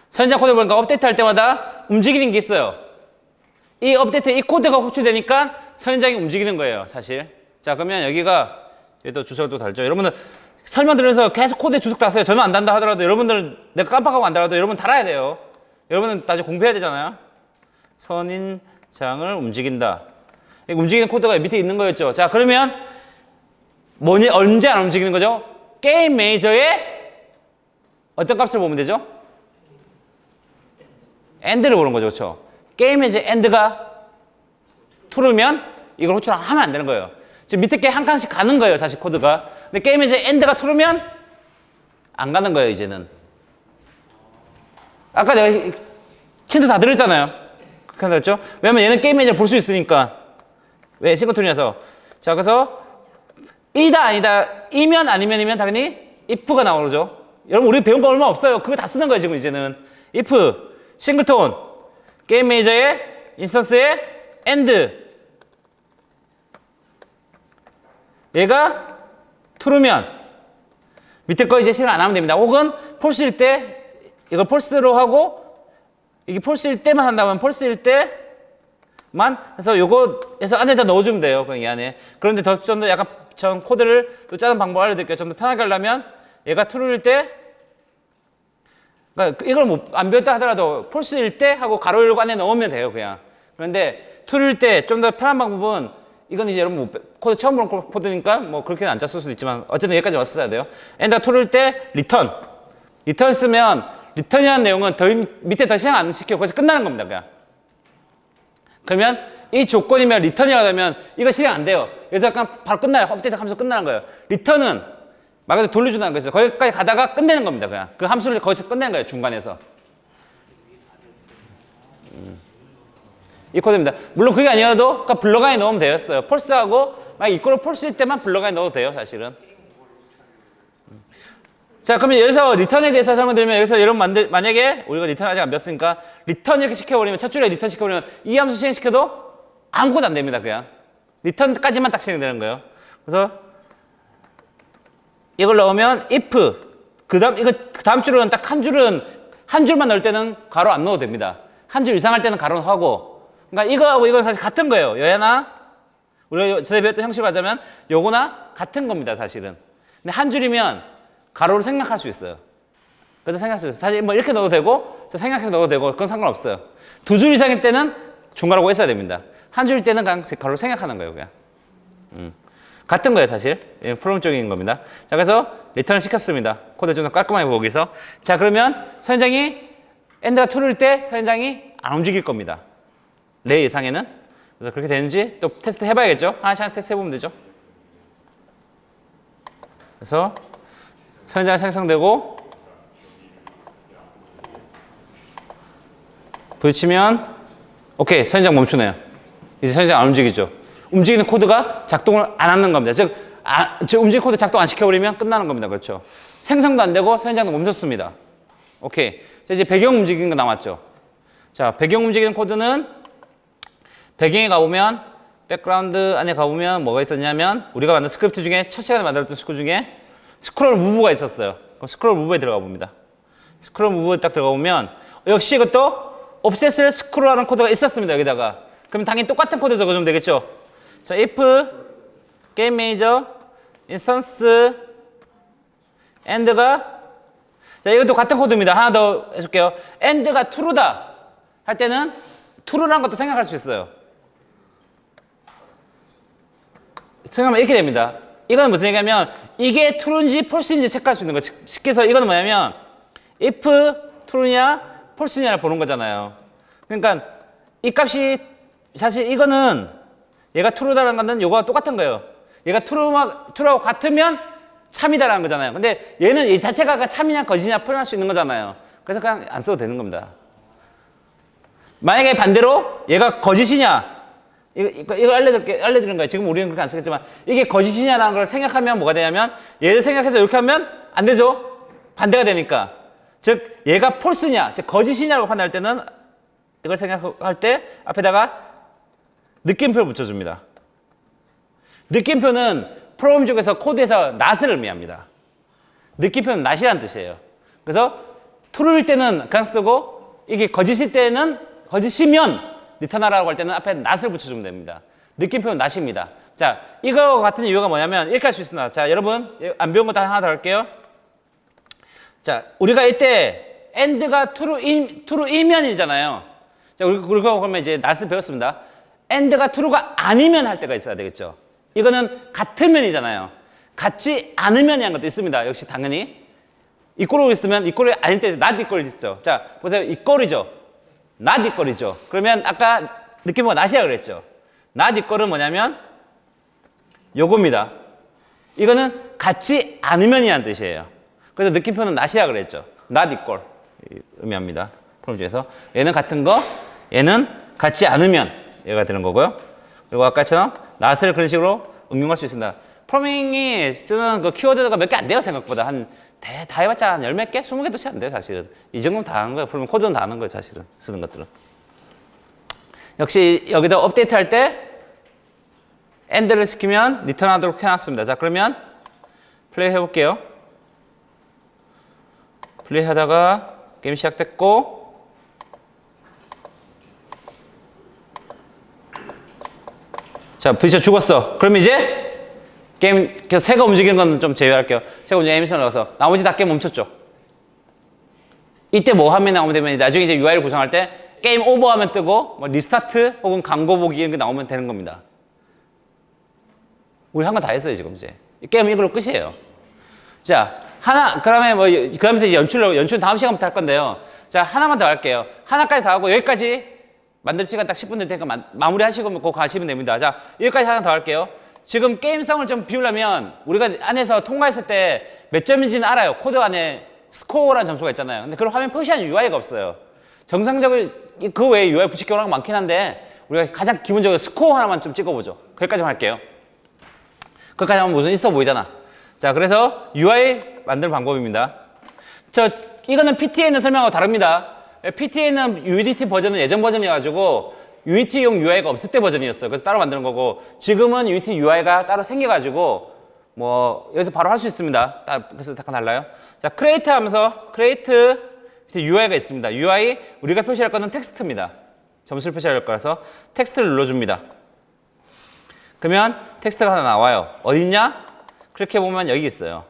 선인장 코드를 보니까 업데이트 할 때마다 움직이는 게 있어요. 이 업데이트, 이 코드가 호출되니까 선인장이 움직이는 거예요, 사실. 자, 그러면 여기가 얘도 주석을 또 달죠. 여러분들 설명드리면서 계속 코드에 주석 달았어요. 저는 안 단다 하더라도 여러분들 내가 깜빡하고 안 달아도 여러분 달아야 돼요. 여러분은 나중에 공부해야 되잖아요. 선인장을 움직인다. 움직이는 코드가 밑에 있는 거였죠. 자, 그러면 뭐니 언제 안 움직이는 거죠? 게임 매니저의 어떤 값을 보면 되죠? 엔드를 보는 거죠. 그렇죠? 게임 매니저 엔드가 true면 이걸 호출하면 안 되는 거예요. 지금 밑에 게 한 칸씩 가는 거예요. 사실 코드가. 근데 게임 매니저 엔드가 true면 안 가는 거예요. 이제는. 아까 내가 힌트 다 들었잖아요. 그렇게 들었죠? 왜냐면 얘는 게임 매니저 볼 수 있으니까. 왜? 싱글톤이라서. 자, 그래서 이다 아니다, 이면 아니면이면 당연히 if가 나오죠. 여러분 우리 배운 거 얼마 없어요. 그거 다 쓰는 거예요. 지금 이제는. if, 싱글톤, 게임 매니저의 인스턴스의 end. 얘가 true면 밑에 거 이제 실행 안 하면 됩니다. 혹은 false일 때 이걸 false로 하고 이게 false일 때만 한다면 false일 때만 해서 요거 해서 안에다 넣어주면 돼요. 그냥 이 안에. 그런데 좀 더 약간 전 코드를 또 짜는 방법을 알려드릴게요. 좀 더 편하게 하려면 얘가 true일 때, 그러니까 이걸 뭐 안 배웠다 하더라도 false일 때 하고 가로 열고 안에 넣으면 돼요. 그냥. 그런데 true일 때 좀 더 편한 방법은 이건 이제 여러분 코드 처음 보는 코드니까 뭐 그렇게는 안 짰을 수도 있지만 어쨌든 여기까지 왔어야 돼요. 엔더 true일 때 return 쓰면 리턴이라는 내용은 더 밑에 더 실행 안 시키고 거기서 끝나는 겁니다. 그냥. 그러면 이 조건이면 리턴이라고 하면 이거 실행 안 돼요. 그래서 약간 바로 끝나요. 업데이트 하면서 끝나는 거예요. 리턴은 말 그대로 돌려준다는 거죠. 거기까지 가다가 끝내는 겁니다. 그냥 그 함수를 거기서 끝내는 거예요. 중간에서. 이 코드입니다. 물론 그게 아니어도 그러니까 블록 안에 넣으면 되었어요. 폴스하고 만약 이거로 폴스일 때만 블록 안에 넣어도 돼요. 사실은. 자, 그러면 여기서 리턴에 대해서 설명드리면 여기서 여러분 만약에 우리가 리턴 아직 안 배웠으니까 리턴 이렇게 시켜버리면 첫 줄에 리턴 시켜버리면 이 함수 실행시켜도 아무것도 안 됩니다. 그냥 리턴까지만 딱 실행되는 거예요. 그래서 이걸 넣으면 if 그다음 이거 다음 줄은 딱 한 줄만 넣을 때는 가로 안 넣어도 됩니다. 한 줄 이상 할 때는 가로 하고 그러니까 이거하고 이건 사실 같은 거예요. 여야나 우리가 전에 배웠던 형식으로 하자면 요거나 같은 겁니다. 사실은. 근데 한 줄이면 가로를 생략할 수 있어요. 그래서 생략할 수 있어요. 사실 뭐 이렇게 넣어도 되고 생략해서 넣어도 되고 그건 상관없어요. 두 줄 이상일 때는 중괄호가 있어야 됩니다. 한 줄일 때는 그냥 가로를 생략하는 거예요. 그냥. 같은 거예요. 사실. 프로그램적인 겁니다. 자, 그래서 리턴을 시켰습니다. 코드 좀 더 깔끔하게 보기 위해서. 자, 그러면 선현장이 엔드가 true일 때 선현장이 안 움직일 겁니다. 레 예상에는. 그래서 그렇게 되는지 또 테스트 해봐야겠죠. 하나씩 테스트 해보면 되죠. 그래서 선현장이 생성되고 부딪히면 오케이, 선현장 멈추네요. 이제 선현장 안 움직이죠. 움직이는 코드가 작동을 안 하는 겁니다. 즉 움직이는 코드 작동 안 시켜버리면 끝나는 겁니다. 그렇죠. 생성도 안 되고 선현장도 멈췄습니다. 오케이. 자, 이제 배경 움직이는 거 남았죠. 자, 배경 움직이는 코드는 배경에 가보면 백그라운드 안에 가보면 뭐가 있었냐면 우리가 만든 스크립트 중에 첫 시간에 만들었던 스크립트 중에 스크롤 무브가 있었어요. 그럼 스크롤 무브에 들어가 봅니다. 스크롤 무브에 딱 들어가 보면 역시 이것도 옵셋을 스크롤하는 코드가 있었습니다. 여기다가. 그럼 당연히 똑같은 코드 적어주면 되겠죠. 자, if game manager instance end가 자, 이것도 같은 코드입니다. 하나 더 해줄게요. end가 true다 할 때는 true라는 것도 생각할 수 있어요. 생각하면 이렇게 됩니다. 이건 무슨 얘기냐면 이게 true인지 false인지 체크할 수 있는 거. 쉽게 해서 이거는 뭐냐면 if true냐 false냐를 보는 거잖아요. 그러니까 이 값이 사실 이거는 얘가 true다라는 거는 요거와 똑같은 거예요. 얘가 true하고 같으면 참이다라는 거잖아요. 근데 얘는 이 자체가 참이냐 거짓이냐 표현할 수 있는 거잖아요. 그래서 그냥 안 써도 되는 겁니다. 만약에 반대로 얘가 거짓이냐 이거 알려드리는 거예요. 지금 우리는 그렇게 안 쓰겠지만 이게 거짓이냐라는 걸 생각하면 뭐가 되냐면 얘를 생각해서 이렇게 하면 안 되죠. 반대가 되니까. 즉 얘가 false냐 즉 거짓이냐고 판단할 때는 이걸 생각할 때 앞에다가 느낌표를 붙여줍니다. 느낌표는 프로그램 쪽에서 코드에서 not을 의미합니다. 느낌표는 not이라는 뜻이에요. 그래서 true일 때는 그냥 쓰고 이게 거짓일 때는 거짓이면 리턴하라고 할 때는 앞에 not을 붙여주면 됩니다. 느낌표는 not입니다. 자, 이거 같은 이유가 뭐냐면 이렇게 할 수 있습니다. 자, 여러분 안 배운 거 하나 더 할게요. 자, 우리가 이때 end가 true이면이잖아요. 자, 우리가 그러면 이제 not을 배웠습니다. end가 true가 아니면 할 때가 있어야 되겠죠. 이거는 같으면이잖아요. 같지 않으면이라는 것도 있습니다. 역시 당연히. 이꼴로 있으면 이꼴이 아닐 때 not 이꼴이 있죠. 자, 보세요. 이꼴이죠. not 이꼴이죠. 그러면 아까 느낌표가 not이라 그랬죠. not 이꼴은 뭐냐면 요겁니다. 이거는 같지 않으면이라는 뜻이에요. 그래서 느낌표는 not이라 그랬죠. not 이꼴 의미합니다. 프로그램 중에서 얘는 같은 거, 얘는 같지 않으면 얘가 되는 거고요. 그리고 아까처럼 not을 그런 식으로 응용할 수 있습니다. 프로그래밍이 쓰는 그 키워드가 몇 개 안 돼요. 생각보다 다 해봤자 한 10몇 개? 20개도 채 안 돼요. 사실은 이 정도면 다 하는 거예요. 프로그래밍 코드는 다 하는 거예요. 사실은 쓰는 것들은. 역시 여기다 업데이트 할 때 end를 시키면 리턴하도록 해놨습니다. 자, 그러면 플레이 해볼게요. 플레이 하다가 게임 시작됐고 자, 부딪혀 죽었어. 그럼 이제 게임 새가 움직이는 건 좀 제외할게요. 새가 움직이는 애니메이션을 넣어서 나머지 다 게임 멈췄죠. 이때 뭐 화면이 나오면 되면 나중에 이제 UI를 구성할 때 게임 오버 하면 뜨고 뭐 리스타트 혹은 광고 보기 이런 게 나오면 되는 겁니다. 우리 한 거 다 했어요. 지금 이제 게임 이걸로 끝이에요. 자, 그다음에 뭐, 그 다음에 이제 연출 다음 시간부터 할 건데요. 자, 하나만 더 할게요. 하나까지 더 하고 여기까지 만들 시간 딱 10분 될 테니까 마무리 하시고 뭐 가시면 됩니다. 자, 여기까지 하나 더 할게요. 지금 게임성을 좀 비우려면 우리가 안에서 통과했을 때 몇 점인지는 알아요. 코드 안에 스코어라는 점수가 있잖아요. 근데 그걸 화면 표시하는 UI가 없어요. 정상적으로 그 외에 UI 붙일 경우가 많긴 한데 우리가 가장 기본적으로 스코어 하나만 좀 찍어보죠. 거기까지만 할게요. 거기까지 하면 무슨 있어 보이잖아. 자, 그래서 UI 만드는 방법입니다. 이거는 PT에는 설명하고 다릅니다. PT에는 유니티 버전은 예전 버전이어가지고 유니티용 UI가 없을 때 버전이었어요. 그래서 따로 만드는 거고 지금은 유니티 UI가 따로 생겨가지고 뭐 여기서 바로 할 수 있습니다. 그래서 약간 달라요. 자, 크리에이트 하면서 크리에이트 UI가 있습니다. UI 우리가 표시할 거는 텍스트입니다. 점수를 표시할 거라서 텍스트를 눌러줍니다. 그러면 텍스트가 하나 나와요. 어디 있냐? 클릭해보면 여기 있어요.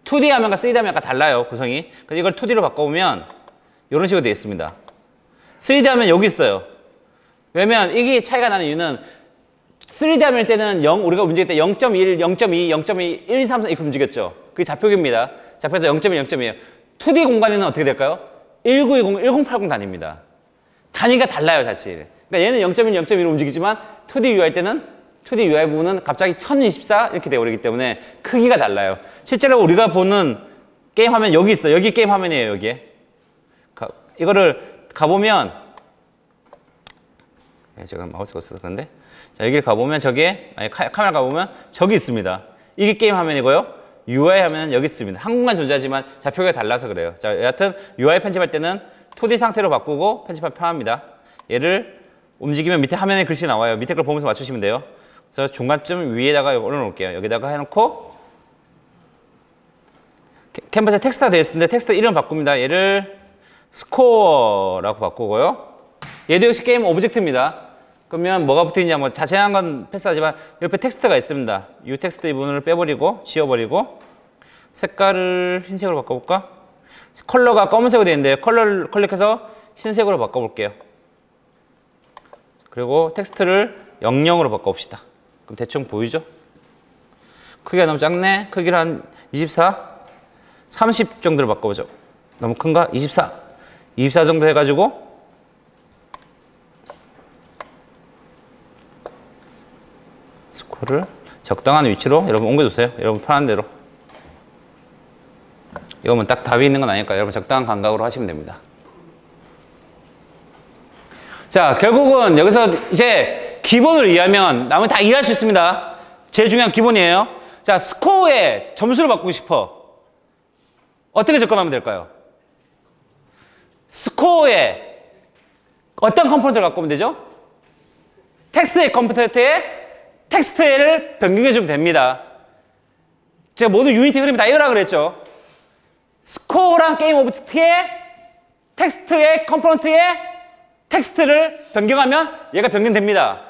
2D 화면과 3D 화면 약간 달라요, 구성이. 그래서 이걸 2D로 바꿔보면 이런 식으로 되어 있습니다. 3D 화면 여기 있어요. 왜냐면 이게 차이가 나는 이유는 3D 화면일 때는 우리가 움직일 때 0.1, 0.2, 0.2, 1, 2, 3, 4 이렇게 움직였죠. 그게 좌표기입니다. 좌표에서 0.1, 0.2예요. 2D 공간에는 어떻게 될까요? 1920, 1080 단위입니다. 단위가 달라요, 사실. 그러니까 얘는 0.1, 0.1로 움직이지만 2D UI 할 때는 2D UI 부분은 갑자기 1024 이렇게 되어버리기 때문에 크기가 달라요. 실제로 우리가 보는 게임 화면 여기 있어요. 여기 게임 화면이에요, 여기에. 이거를 가보면 제가 마우스가 없어서 그런데 자, 여기를 가보면 저기에 카메라 가보면 저기 있습니다. 이게 게임 화면이고요. UI 화면은 여기 있습니다. 한 공간 존재하지만 좌표가 달라서 그래요. 자, 여하튼 UI 편집할 때는 2D 상태로 바꾸고 편집하면 편합니다. 얘를 움직이면 밑에 화면에 글씨 나와요. 밑에 걸 보면서 맞추시면 돼요. 그래서 중간쯤 위에다가 올려놓을게요. 여기다가 해놓고 캔버스에 텍스트가 되어 있는데 텍스트 이름 바꿉니다. 얘를 스코어라고 바꾸고요. 얘도 역시 게임 오브젝트입니다. 그러면 뭐가 붙어있냐, 뭐 자세한 건 패스하지만 옆에 텍스트가 있습니다. 이 텍스트 이 부분을 빼버리고 지워버리고 색깔을 흰색으로 바꿔볼까? 컬러가 검은색으로 되어 있는데 컬러를 클릭해서 흰색으로 바꿔볼게요. 그리고 텍스트를 00으로 바꿔봅시다. 그럼 대충 보이죠? 크기가 너무 작네. 크기를 한 24, 30 정도로 바꿔보죠. 너무 큰가? 24 정도 해가지고 스코어를 적당한 위치로 여러분 옮겨주세요. 여러분 편한 대로. 이거면 딱 답이 있는 건 아니니까 여러분 적당한 감각으로 하시면 됩니다. 자, 결국은 여기서 이제 기본을 이해하면 나머지 다 이해할 수 있습니다. 제일 중요한 기본이에요. 자, 스코어에 점수를 바꾸고 싶어. 어떻게 접근하면 될까요? 스코어에 어떤 컴포넌트를 갖고 오면 되죠? 텍스트의 컴포넌트에 텍스트를 변경해 주면 됩니다. 제가 모두 유니티 그림 다 이거라 그랬죠. 스코어랑 게임 오브젝트의 텍스트의 컴포넌트에 텍스트를 변경하면 얘가 변경됩니다.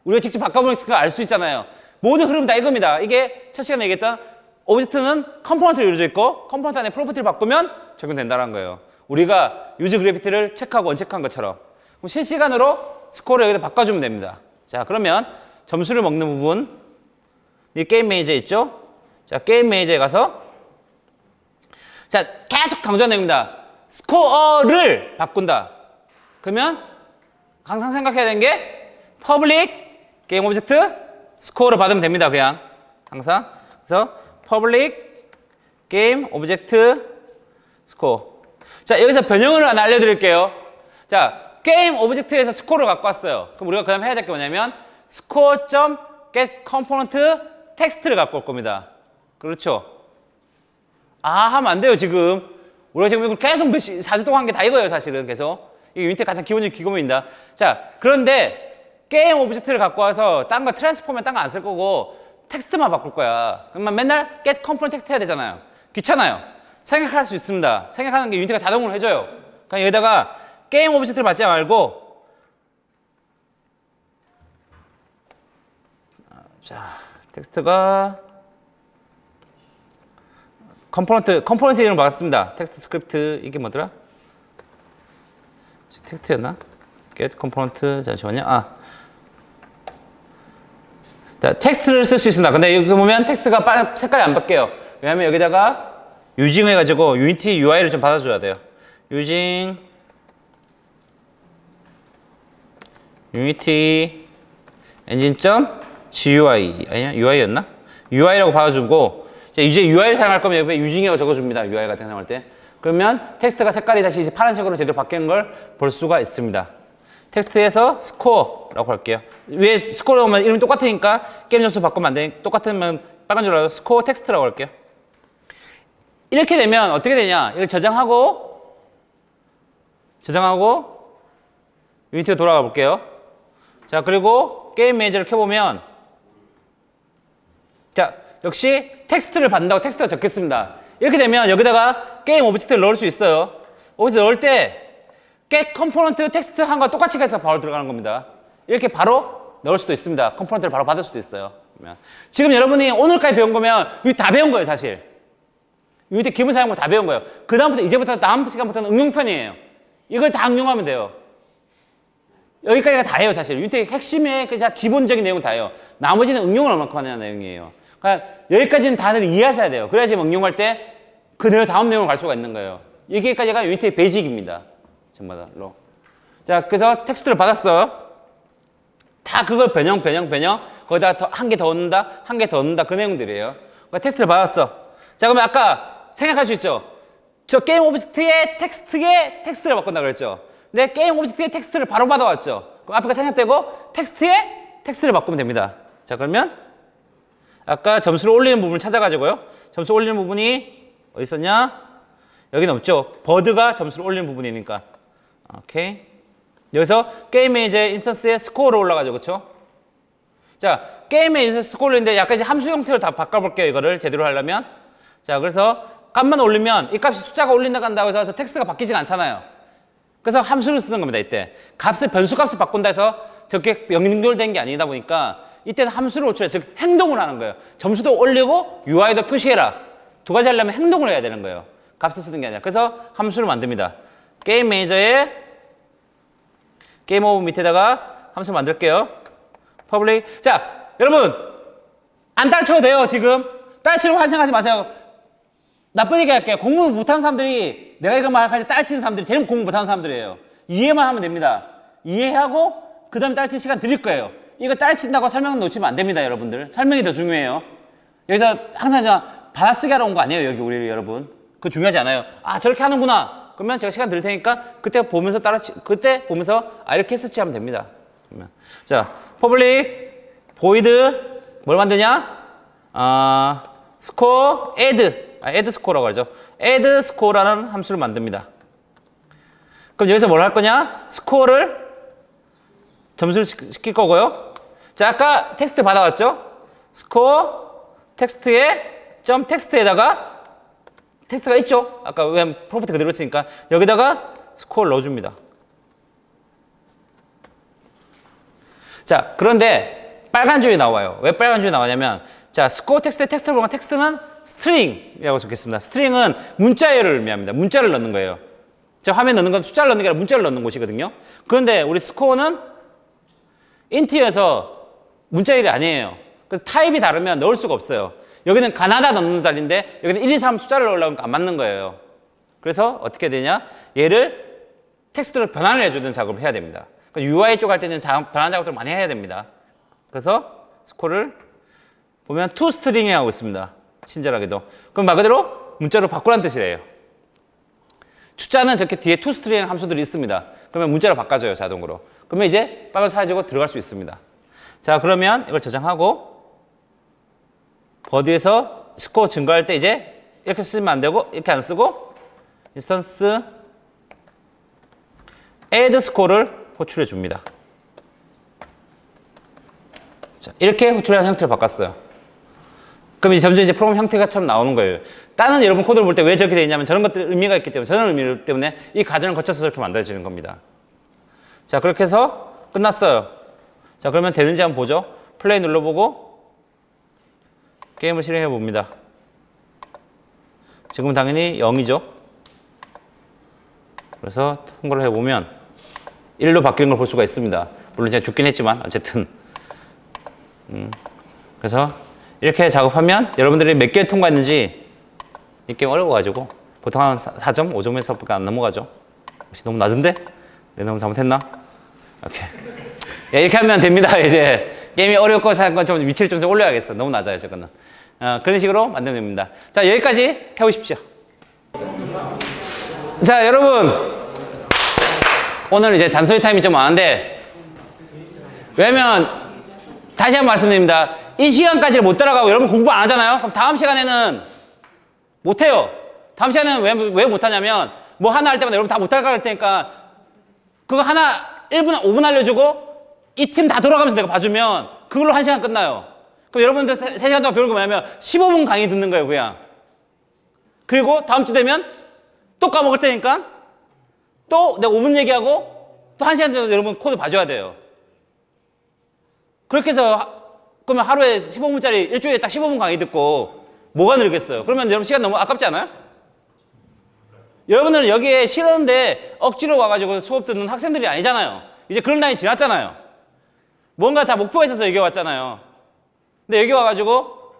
우리가 직접 바꿔보니까 알 수 있잖아요. 모든 흐름 다 이겁니다. 이게 첫 시간에 얘기했던 오브젝트는 컴포넌트로 이루어져 있고 컴포넌트 안에 프로퍼티를 바꾸면 적용된다는 거예요. 우리가 유즈 그래피티를 체크하고 언체크한 것처럼. 그럼 실시간으로 스코어를 여기다 바꿔주면 됩니다. 자, 그러면 점수를 먹는 부분, 이 게임 매니저 있죠? 자, 게임 매니저에 가서 자, 계속 강조하는 내용입니다. 스코어를 바꾼다. 그러면 항상 생각해야 되는 게 퍼블릭 게임 오브젝트 스코어를 받으면 됩니다. 그냥 항상. 그래서 퍼블릭 게임 오브젝트 스코어. 자, 여기서 변형을 하나 알려드릴게요. 자, 게임 오브젝트에서 스코어를 갖고 왔어요. 그럼 우리가 그 다음에 해야 될 게 뭐냐면 score.getComponent 텍스트를 갖고 올 겁니다. 그렇죠? 하면 안 돼요, 지금. 우리가 지금 이걸 계속 4주 동안 한 게 다 이거예요, 사실은. 계속. 이게 유니티의 가장 기본적인 기본입니다. 자, 그런데 게임 오브젝트를 갖고 와서 딴 거 트랜스폼에 딴 거 안 쓸 거고 텍스트만 바꿀 거야. 그러면 맨날 get component 텍스트 해야 되잖아요. 귀찮아요. 생각할 수 있습니다. 생각하는 게 유니티가 자동으로 해줘요. 그냥 여기다가 게임 오브젝트를 받지 말고 자, 텍스트가 컴포넌트 이름 받았습니다. 텍스트 스크립트 이게 뭐더라? 텍스트였나? get component 잠시만요. 자, 텍스트를 쓸 수 있습니다. 근데 여기 보면 텍스트가 색깔이 안 바뀌어요. 왜냐면 여기다가 유징 해가지고 유니티 UI를 좀 받아줘야 돼요. 유징 유니티 엔진.GUI 아니야? UI였나? UI라고 받아주고 이제 UI를 사용할 거면 여기 유징이라고 적어줍니다. UI 같은 거 사용할 때. 그러면 텍스트가 색깔이 다시 이제 파란색으로 제대로 바뀌는 걸 볼 수가 있습니다. 텍스트에서 스코어라고 할게요. 왜 스코어라고 하면 이름이 똑같으니까 게임 점수 바꾸면 안 되니까 똑같으면 빨간 줄로 스코어 텍스트라고 할게요. 이렇게 되면 어떻게 되냐? 이걸 저장하고 유니티로 돌아가 볼게요. 자, 그리고 게임 매니저를 켜보면 자, 역시 텍스트를 받는다고 텍스트가 적겠습니다. 이렇게 되면 여기다가 게임 오브젝트를 넣을 수 있어요. 오브젝트 넣을 때 get 컴포넌트 텍스트 한 거 똑같이 해서 바로 들어가는 겁니다. 이렇게 바로 넣을 수도 있습니다. 컴포넌트를 바로 받을 수도 있어요. 지금 여러분이 오늘까지 배운 거면 이거 다 배운 거예요, 사실. 유니티 기본 사용법 다 배운 거예요. 그 다음부터 이제부터 다음 시간부터는 응용편이에요. 이걸 다 응용하면 돼요. 여기까지가 다예요, 사실. 유니티 핵심의 그냥 기본적인 내용은 다예요. 나머지는 응용을 얼마큼 하느냐 내용이에요. 그러니까 여기까지는 다들 이해하셔야 돼요. 그래야지 응용할 때 그 다음 내용을 갈 수가 있는 거예요. 여기까지가 유니티의 베이직입니다. 전부 다로. 자, 그래서 텍스트를 받았어. 다 그걸 변형. 거기다가 한 개 더 넣는다, 한 개 더 넣는다. 그 내용들이에요. 그러니까 텍스트를 받았어. 자, 그러면 아까 생각할 수 있죠? 저 게임 오브젝트의 텍스트를 바꾼다 그랬죠? 근데 게임 오브젝트의 텍스트를 바로 받아왔죠? 그럼 앞에가 생략되고 텍스트를 바꾸면 됩니다. 자, 그러면 아까 점수를 올리는 부분을 찾아가지고요. 점수 올리는 부분이 어디 있었냐? 여기는 없죠. 버드가 점수를 올리는 부분이니까. 오케이. 여기서 게임 매니저의 인스턴스에 스코어로 올라가죠. 그렇죠? 자, 게임 매니저 스코어를 했는데 약간 이제 함수 형태로 다 바꿔볼게요. 이거를 제대로 하려면. 자, 그래서 값만 올리면 이 값이 숫자가 올린다 간다고 해서 저 텍스트가 바뀌지가 않잖아요. 그래서 함수를 쓰는 겁니다. 이때. 변수값을 바꾼다 해서 저게 연결된 게 아니다 보니까 이때는 함수를 호출해. 즉 행동을 하는 거예요. 점수도 올리고 UI도 표시해라. 두 가지 하려면 행동을 해야 되는 거예요. 값을 쓰는 게 아니라. 그래서 함수를 만듭니다. 게임 매니저에 게임 오브 밑에다가 함수 만들게요. 퍼블릭. 자, 여러분 안 따라쳐도 돼요. 지금 따라치려고 환생하지 마세요. 나쁜 얘기 할게요. 공부 못하는 사람들이 내가 이거 말할 때 따라치는 사람들이 제일 공부 못하는 사람들이에요. 이해만 하면 됩니다. 이해하고 그 다음에 따라치는 시간 드릴 거예요. 이거 따라친다고 설명 놓치면 안 됩니다. 여러분들. 설명이 더 중요해요. 여기서 항상 받아쓰기 하러 온 거 아니에요. 여기 우리 여러분. 그거 중요하지 않아요. 아, 저렇게 하는구나. 그러면 제가 시간 드릴 테니까 그때 보면서 이렇게 했었지 하면 됩니다. 그러면. 자, 퍼블릭 보이드 뭘 만드냐? 스코어 add 스코어라고 하죠. add 스코어라는 함수를 만듭니다. 그럼 여기서 뭘 할 거냐? 스코어를 점수를 시킬 거고요. 자, 아까 텍스트 받아왔죠? 스코어 텍스트에다가 텍스트가 있죠? 아까 왜 프로퍼티 그대로 했으니까 여기다가 스코어를 넣어줍니다. 자, 그런데 빨간 줄이 나와요. 왜 빨간 줄이 나오냐면 자, 스코어 텍스트를 보면 텍스트는 스트링이라고 적겠습니다. 스트링은 문자열을 의미합니다. 문자를 넣는 거예요. 자, 화면에 넣는 건 숫자를 넣는 게 아니라 문자를 넣는 곳이거든요. 그런데 우리 스코어는 인트여서 문자열이 아니에요. 그래서 타입이 다르면 넣을 수가 없어요. 여기는 가나다 넣는 자리인데 여기는 1, 2, 3 숫자를 넣으려면 안 맞는 거예요. 그래서 어떻게 되냐? 얘를 텍스트로 변환을 해주는 작업을 해야 됩니다. 그러니까 UI 쪽 할 때는 변환 작업들을 많이 해야 됩니다. 그래서 스코어를 보면 toString이 하고 있습니다. 친절하게도. 그럼 말 그대로 문자로 바꾸라는 뜻이래요. 숫자는 저렇게 뒤에 toString 함수들이 있습니다. 그러면 문자로 바꿔줘요, 자동으로. 그러면 이제 빨간 사라지고 들어갈 수 있습니다. 자, 그러면 이걸 저장하고 버디에서 스코어 증가할 때 이제 이렇게 쓰면 안 되고 이렇게 안 쓰고 인스턴스 add 스코어를 호출해 줍니다. 자, 이렇게 호출하는 형태로 바꿨어요. 그럼 이제 점점 프로그램 형태가처럼 나오는 거예요. 다른 여러분 코드를 볼 때 왜 저렇게 되어 있냐면 저런 것들 의미가 있기 때문에 저런 의미 때문에 이 과정을 거쳐서 저렇게 만들어지는 겁니다. 자, 그렇게 해서 끝났어요. 자, 그러면 되는지 한번 보죠. 플레이 눌러보고 게임을 실행해 봅니다. 지금 당연히 0이죠. 그래서 통과를 해보면 1로 바뀌는 걸 볼 수가 있습니다. 물론 제가 죽긴 했지만 어쨌든 그래서 이렇게 작업하면 여러분들이 몇 개를 통과했는지 이 게임 어려워가지고 보통 한 4점, 5점에서밖에 안 넘어가죠. 혹시 너무 낮은데? 내가 너무 잘못했나? 오케이. 예, 이렇게 하면 됩니다. 이제 게임이 어려울 것 같은 건 좀 위치를 좀 올려야겠어. 너무 낮아요, 저거는. 그런 식으로 만들면 됩니다. 자, 여기까지 해보십시오. 자, 여러분. 오늘 이제 잔소리 타임이 좀 많은데, 왜냐면, 다시 한번 말씀드립니다. 이 시간까지를 못 따라가고 여러분 공부 안 하잖아요? 그럼 다음 시간에는 못해요. 다음 시간에는 왜 못하냐면, 뭐 하나 할 때마다 여러분 다 못 따라갈 테니까, 그거 하나 1분, 5분 알려주고, 이 팀 다 돌아가면서 내가 봐주면, 그걸로 1시간 끝나요. 그럼 여러분들 3시간 동안 배우는 거 뭐냐면, 15분 강의 듣는 거예요, 그냥. 그리고 다음 주 되면, 또 까먹을 테니까, 또 내가 5분 얘기하고, 또 1시간 정도 여러분 코드 봐줘야 돼요. 그렇게 해서, 그러면 하루에 15분짜리, 일주일에 딱 15분 강의 듣고, 뭐가 늘겠어요? 그러면 여러분 시간 너무 아깝지 않아요? 여러분들은 여기에 싫었는데 억지로 와가지고 수업 듣는 학생들이 아니잖아요. 이제 그런 라인 지났잖아요. 뭔가 다 목표가 있어서 여기 왔잖아요. 근데 여기 와가지고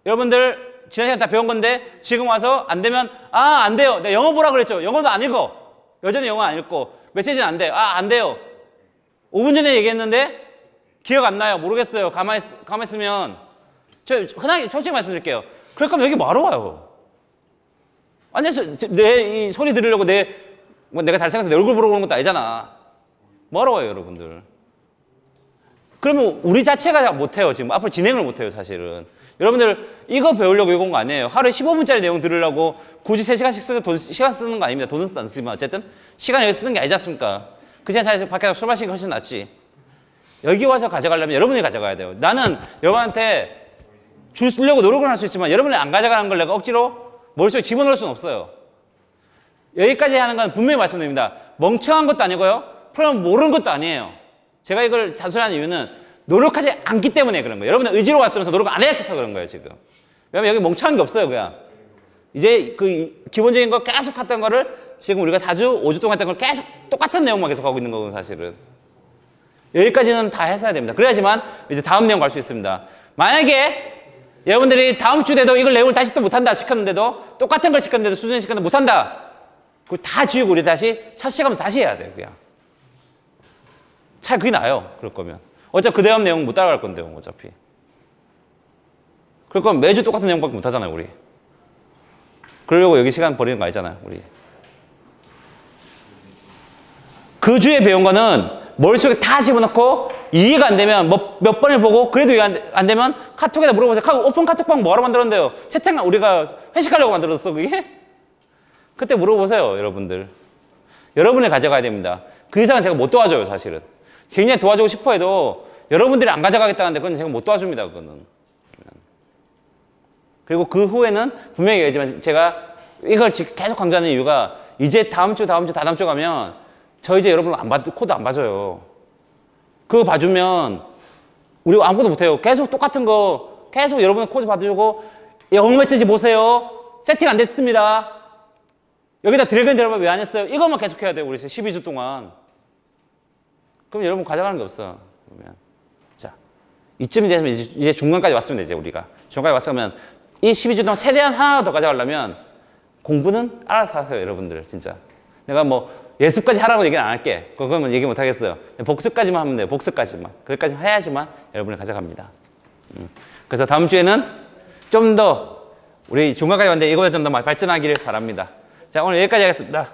여러분들 지난 시간 다 배운 건데 지금 와서 안 되면 안 돼요. 내가 영어 보라 그랬죠. 영어도 안 읽어. 여전히 영어 안 읽고 메시지는 안 돼. 안 돼요. 5분 전에 얘기했는데 기억 안 나요. 모르겠어요. 가만히 있으면 저 흔하게 솔직히 말씀드릴게요. 그럴 거면 여기 뭐하러 와요? 완전 내 이 소리 들으려고 내가 잘생겨서 내 얼굴 보러 오는 것도 아니잖아. 뭐하러 와요, 여러분들? 그러면 우리 자체가 못해요. 지금 앞으로 진행을 못해요, 사실은. 여러분들 이거 배우려고 이거 온 거 아니에요. 하루에 15분짜리 내용 들으려고 굳이 3시간씩 쓰고 시간 쓰는 거 아닙니다. 돈은 안 쓰지만 어쨌든 시간 여기 쓰는 게 아니지 않습니까? 그 시간 차라리 밖에 나가 술 마시는 게 훨씬 낫지. 여기 와서 가져가려면 여러분이 가져가야 돼요. 나는 여러분한테 주려고 노력을 할 수 있지만 여러분이 안 가져가는 걸 내가 억지로 머릿속에 집어넣을 수는 없어요. 여기까지 하는 건 분명히 말씀드립니다. 멍청한 것도 아니고요. 프로그램 모르는 것도 아니에요. 제가 이걸 잔소리하는 이유는 노력하지 않기 때문에 그런 거예요. 여러분은 의지로 왔으면서 노력 안 해서 그런 거예요, 지금. 왜냐면 여기 멍청한 게 없어요, 그냥. 이제 그 기본적인 거 계속 했던 거를 지금 우리가 4주, 5주 동안 했던 걸 계속 똑같은 내용만 계속 하고 있는 거거든요, 사실은. 여기까지는 다 했어야 됩니다. 그래야지만 이제 다음 내용 갈 수 있습니다. 만약에 여러분들이 다음 주 돼도 이걸 내용을 다시 또 못한다 시켰는데도 똑같은 걸 시켰는데도 수준이 시켰는데 못한다. 그거 다 지우고 우리 다시 첫 시간부터 다시 해야 돼요, 그냥. 차라리 그게 나아요, 그럴 거면. 어차피 그 다음 내용 못 따라갈 건데요, 어차피. 그럴 거면 매주 똑같은 내용밖에 못 하잖아요, 우리. 그러려고 여기 시간 버리는 거 아니잖아요, 우리. 그 주에 배운 거는 머릿속에 다 집어넣고 이해가 안 되면 몇 번을 보고 그래도 이해 안 되면 카톡에다 물어보세요. 오픈 카톡방 뭐하러 만들었는데요? 채팅 우리가 회식하려고 만들었어, 그게? 그때 물어보세요, 여러분들. 여러분이 가져가야 됩니다. 그 이상은 제가 못 도와줘요, 사실은. 굉장히 도와주고 싶어 해도 여러분들이 안 가져가겠다는데 그건 제가 못 도와줍니다, 그거는. 그리고 그 후에는 분명히 얘기하지만 제가 이걸 계속 강조하는 이유가 이제 다음 주 가면 저 이제 여러분 코드 안 봐줘요. 그거 봐주면 우리 아무것도 못해요. 계속 똑같은 거 계속 여러분 코드 봐주고 영어 메시지 보세요. 세팅 안 됐습니다. 여기다 드래그 앤 드롭 왜 안 했어요? 이것만 계속 해야 돼요. 우리 12주 동안. 그럼 여러분 가져가는 게 없어. 그러면. 자, 이쯤이 되면 이제 중간까지 왔으면 되죠, 우리가. 중간까지 왔으면 이 12주 동안 최대한 하나 더 가져가려면 공부는 알아서 하세요, 여러분들. 진짜. 내가 뭐 예습까지 하라고 얘기는 안 할게. 그러면 얘기 못 하겠어요. 복습까지만 하면 돼요. 복습까지만. 그렇게까지 해야지만 여러분이 가져갑니다. 그래서 다음 주에는 좀 더 우리 중간까지 왔는데 이거보다 좀 더 발전하기를 바랍니다. 자, 오늘 여기까지 하겠습니다.